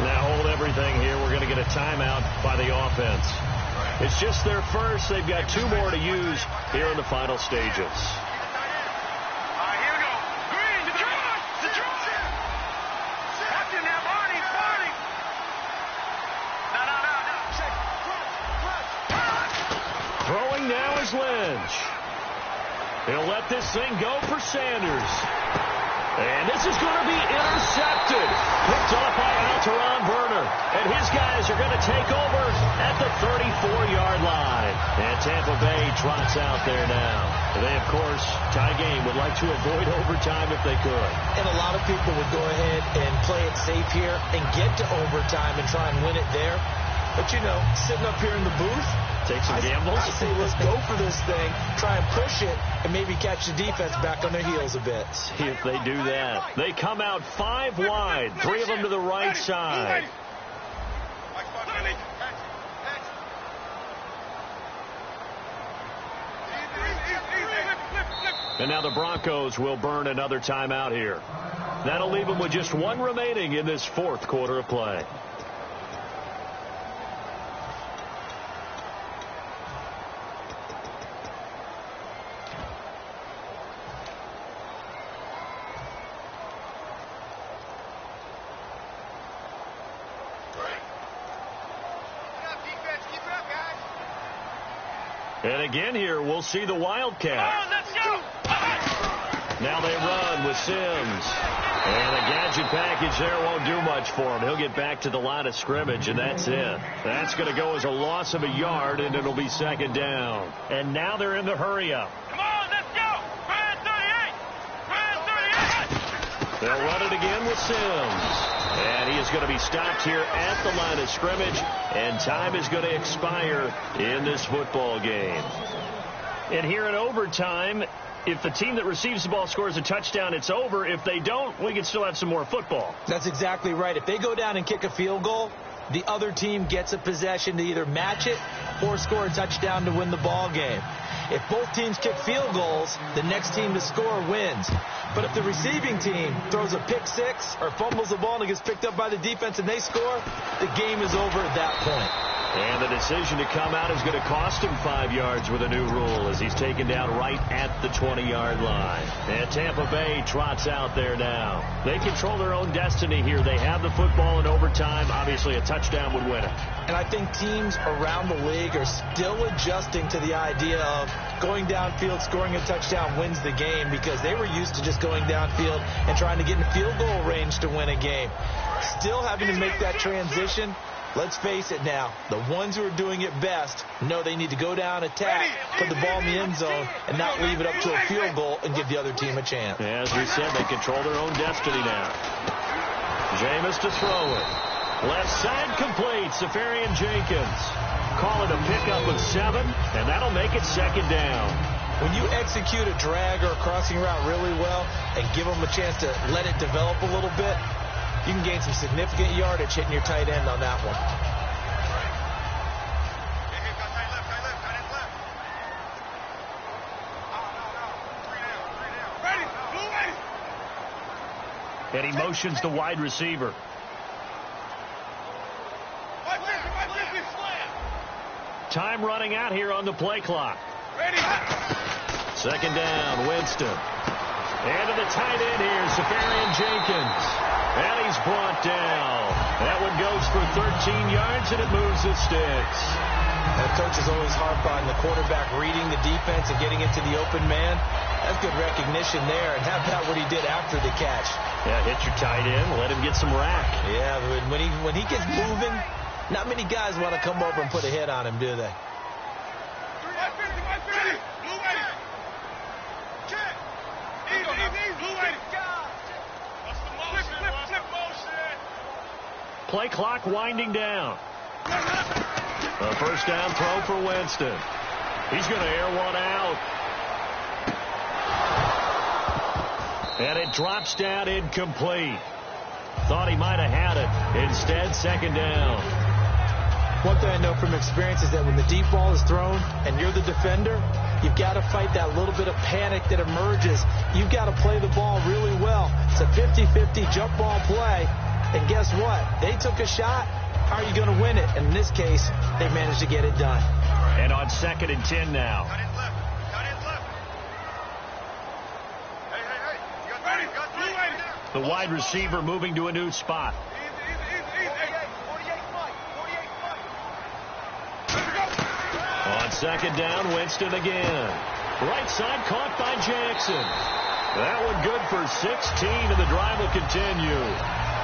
Now hold everything here. We're going to get a timeout by the offense. It's just their first. They've got 2 more to use here in the final stages. Throwing now is Lynch. He'll let this thing go for Sanders. And this is going to be intercepted. Picked off by Alteron Werner. And his guys are going to take over at the 34-yard line. And Tampa Bay trots out there now. They, of course, tie game, would like to avoid overtime if they could. And a lot of people would go ahead and play it safe here and get to overtime and try and win it there. But, you know, sitting up here in the booth, take some gambles. I say let's go for this thing, try and push it, and maybe catch the defense back on their heels a bit. See if they do that. They come out 5 wide, 3 of them to the right side. And now the Broncos will burn another timeout here. That'll leave them with just 1 remaining in this 4th quarter of play. And again here, we'll see the Wildcat. Let's go. Now they run with Sims. And a gadget package there won't do much for him. He'll get back to the line of scrimmage, and that's it. That's going to go as a loss of a yard, and it'll be 2nd down. And now they're in the hurry-up. Come on, let's go. Brand 38. Brand 38. They'll run it again with Sims. And he is going to be stopped here at the line of scrimmage, and time is going to expire in this football game. And here in overtime, if the team that receives the ball scores a touchdown, it's over. If they don't, we can still have some more football. That's exactly right. If they go down and kick a field goal, the other team gets a possession to either match it or score a touchdown to win the ball game. If both teams kick field goals, the next team to score wins. But if the receiving team throws a pick six or fumbles the ball and it gets picked up by the defense and they score, the game is over at that point. And the decision to come out is going to cost him 5 yards with a new rule as he's taken down right at the 20-yard line. And Tampa Bay trots out there now. They control their own destiny here. They have the football in overtime. Obviously, a touchdown would win it. And I think teams around the league are still adjusting to the idea of going downfield, scoring a touchdown wins the game because they were used to just going downfield and trying to get in field goal range to win a game. Still having to make that transition. Let's face it now, the ones who are doing it best know they need to go down, attack, put the ball in the end zone, and not leave it up to a field goal and give the other team a chance. As we said, they control their own destiny now. Jameis to throw it. Left side complete, Safarian Jenkins. Call it a pickup of 7, and that'll make it 2nd down. When you execute a drag or a crossing route really well and give them a chance to let it develop a little bit, you can gain some significant yardage hitting your tight end on that one. Ready, blue way. And he motions the wide receiver. Time running out here on the play clock. Ready. Second down, Winston. And to the tight end here, Safarian Jenkins. And he's brought down. That one goes for 13 yards, and it moves the sticks. That coach is always harp on the quarterback reading the defense and getting into the open man. That's good recognition there. And how about what he did after the catch? Yeah, hit your tight end, let him get some rack. Yeah, when he gets moving, not many guys want to come over and put a hit on him, do they? Play clock winding down. A first down throw for Winston. He's going to air one out. And it drops down incomplete. Thought he might have had it. Instead, second down. One thing I know from experience is that when the deep ball is thrown and you're the defender, you've got to fight that little bit of panic that emerges. You've got to play the ball really well. It's a 50-50 jump ball play. And guess what? They took a shot. How are you going to win it? And in this case, they managed to get it done. And on 2nd and 10 now. Cut it left. Cut it left. Hey. You got three. You got three. The wide receiver moving to a new spot. On 2nd down, Winston again. Right side caught by Jackson. That one good for 16, and the drive will continue.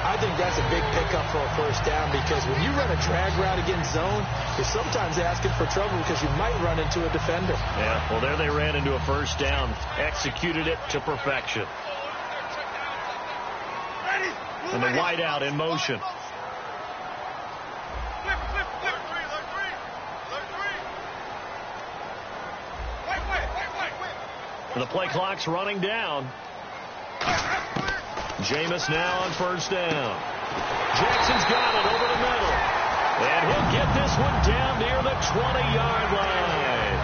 I think that's a big pickup for a first down because when you run a drag route against zone, you're sometimes asking for trouble because you might run into a defender. Yeah, well, there they ran into a first down, executed it to perfection. And the wide out in motion. And the play clock's running down. Jameis now on first down. Jackson's got it over the middle. And he'll get this one down near the 20-yard line.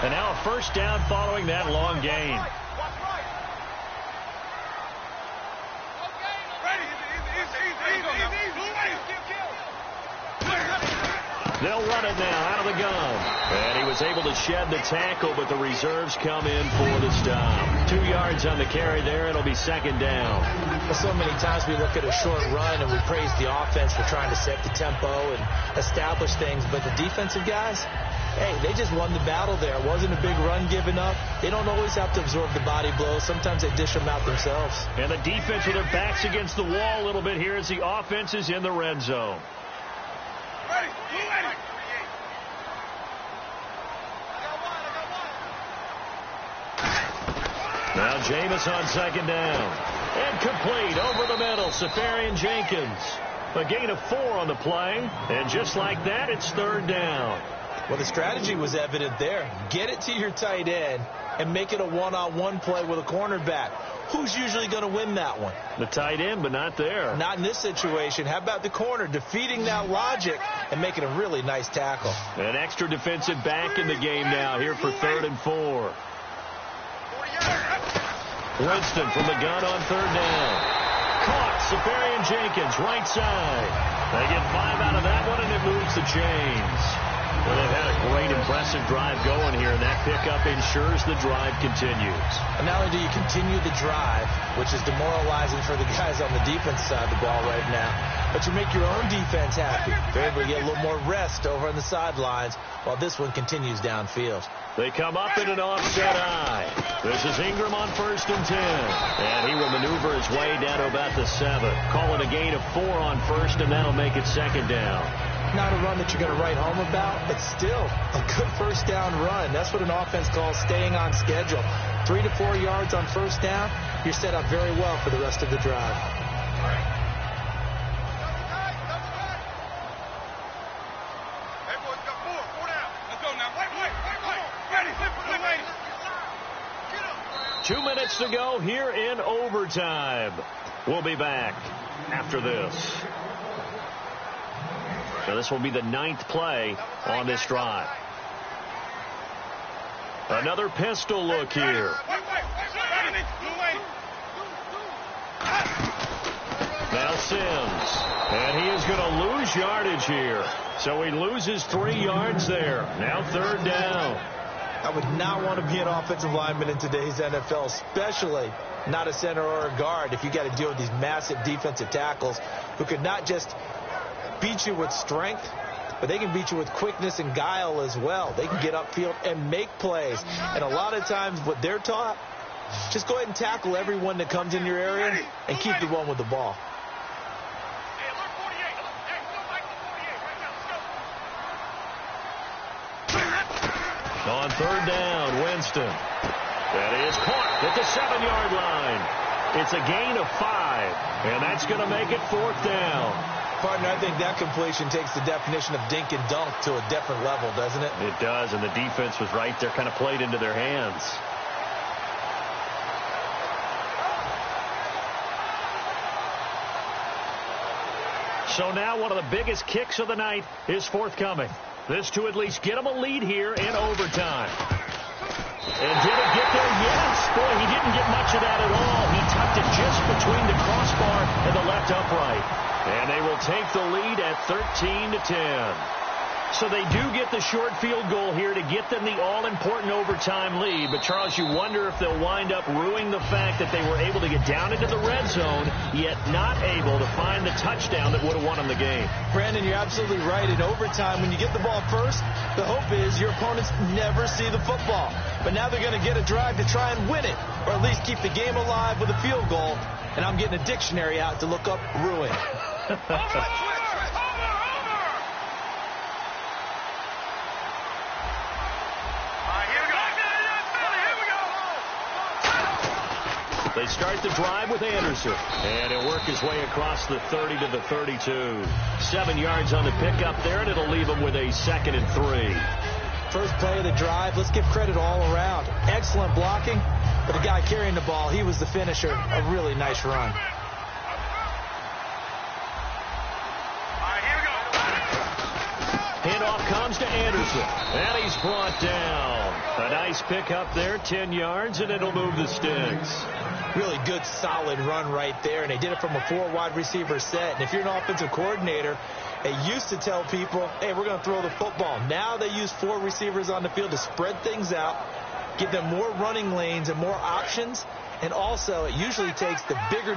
And now a first down following that long gain. They'll run it now out of the gun. And he was able to shed the tackle, but the reserves come in for the stop. 2 yards on the carry there. It'll be second down. Well, so many times we look at a short run and we praise the offense for trying to set the tempo and establish things. But the defensive guys, hey, they just won the battle there. It wasn't a big run given up. They don't always have to absorb the body blows. Sometimes they dish them out themselves. And the defense with their backs against the wall a little bit here as the offense is in the red zone. Now Jameis on second down. And complete over the middle. Safarian Jenkins. A gain of 4 on the play. And just like that, it's third down. Well, the strategy was evident there. Get it to your tight end and make it a one-on-one play with a cornerback. Who's usually going to win that one? The tight end, but not there. Not in this situation. How about the corner defeating that logic and making a really nice tackle? An extra defensive back in the game now here for 3rd and 4. Winston from the gun on third down. Caught. Safarian Jenkins, right side. They get 5 out of that one, and it moves the chains. Well, they've had a great, impressive drive going here, and that pickup ensures the drive continues. And not only do you continue the drive, which is demoralizing for the guys on the defense side of the ball right now, but you make your own defense happy. They're able to get a little more rest over on the sidelines while this one continues downfield. They come up in an offset eye. This is Ingram on 1st and 10. And he will maneuver his way down to about the 7. Call it a gain of 4 on 1st, and that'll make it second down. Not a run that you're going to write home about, but still a good first down run. That's what an offense calls staying on schedule. 3 to 4 yards on first down, you're set up very well for the rest of the drive. 2 minutes to go here in overtime. We'll be back after this. So this will be the 9th play on this drive. Another pistol look here. Now Sims. And he is going to lose yardage here. So he loses 3 yards there. Now 3rd down. I would not want to be an offensive lineman in today's NFL, especially not a center or a guard, if you got to deal with these massive defensive tackles who could not just beat you with strength, but they can beat you with quickness and guile as well. They can get upfield and make plays. And a lot of times what they're taught, just go ahead and tackle everyone that comes in your area and keep the one with the ball. On 3rd down, Winston. That is caught at the 7-yard line. It's a gain of 5, and that's going to make it 4th down. Partner, I think that completion takes the definition of dink and dunk to a different level, doesn't it? It does, and the defense was right there, kind of played into their hands. So now one of the biggest kicks of the night is forthcoming. This to at least get him a lead here in overtime. And did it get there? Yes. Boy, he didn't get much of that at all. He tucked it just between the crossbar and the left upright. And they will take the lead at 13-10. So they do get the short field goal here to get them the all-important overtime lead. But, Charles, you wonder if they'll wind up ruining the fact that they were able to get down into the red zone, yet not able to find the touchdown that would have won them the game. Brandon, you're absolutely right. In overtime, when you get the ball first, the hope is your opponents never see the football. But now they're going to get a drive to try and win it, or at least keep the game alive with a field goal. And I'm getting a dictionary out to look up ruin. They start the drive with Anderson, and he'll work his way across the 30 to the 32. 7 yards on the pickup there, and it'll leave him with a 2nd and 3. First play of the drive, let's give credit all around. Excellent blocking, but the guy carrying the ball, he was the finisher. A really nice run. Handoff comes to Anderson, and he's brought down. A nice pickup there, 10 yards, and it'll move the sticks. Really good, solid run right there, and they did it from a 4 wide receiver set. And if you're an offensive coordinator, they used to tell people, hey, we're going to throw the football. Now they use 4 receivers on the field to spread things out, give them more running lanes and more options, and also it usually takes the bigger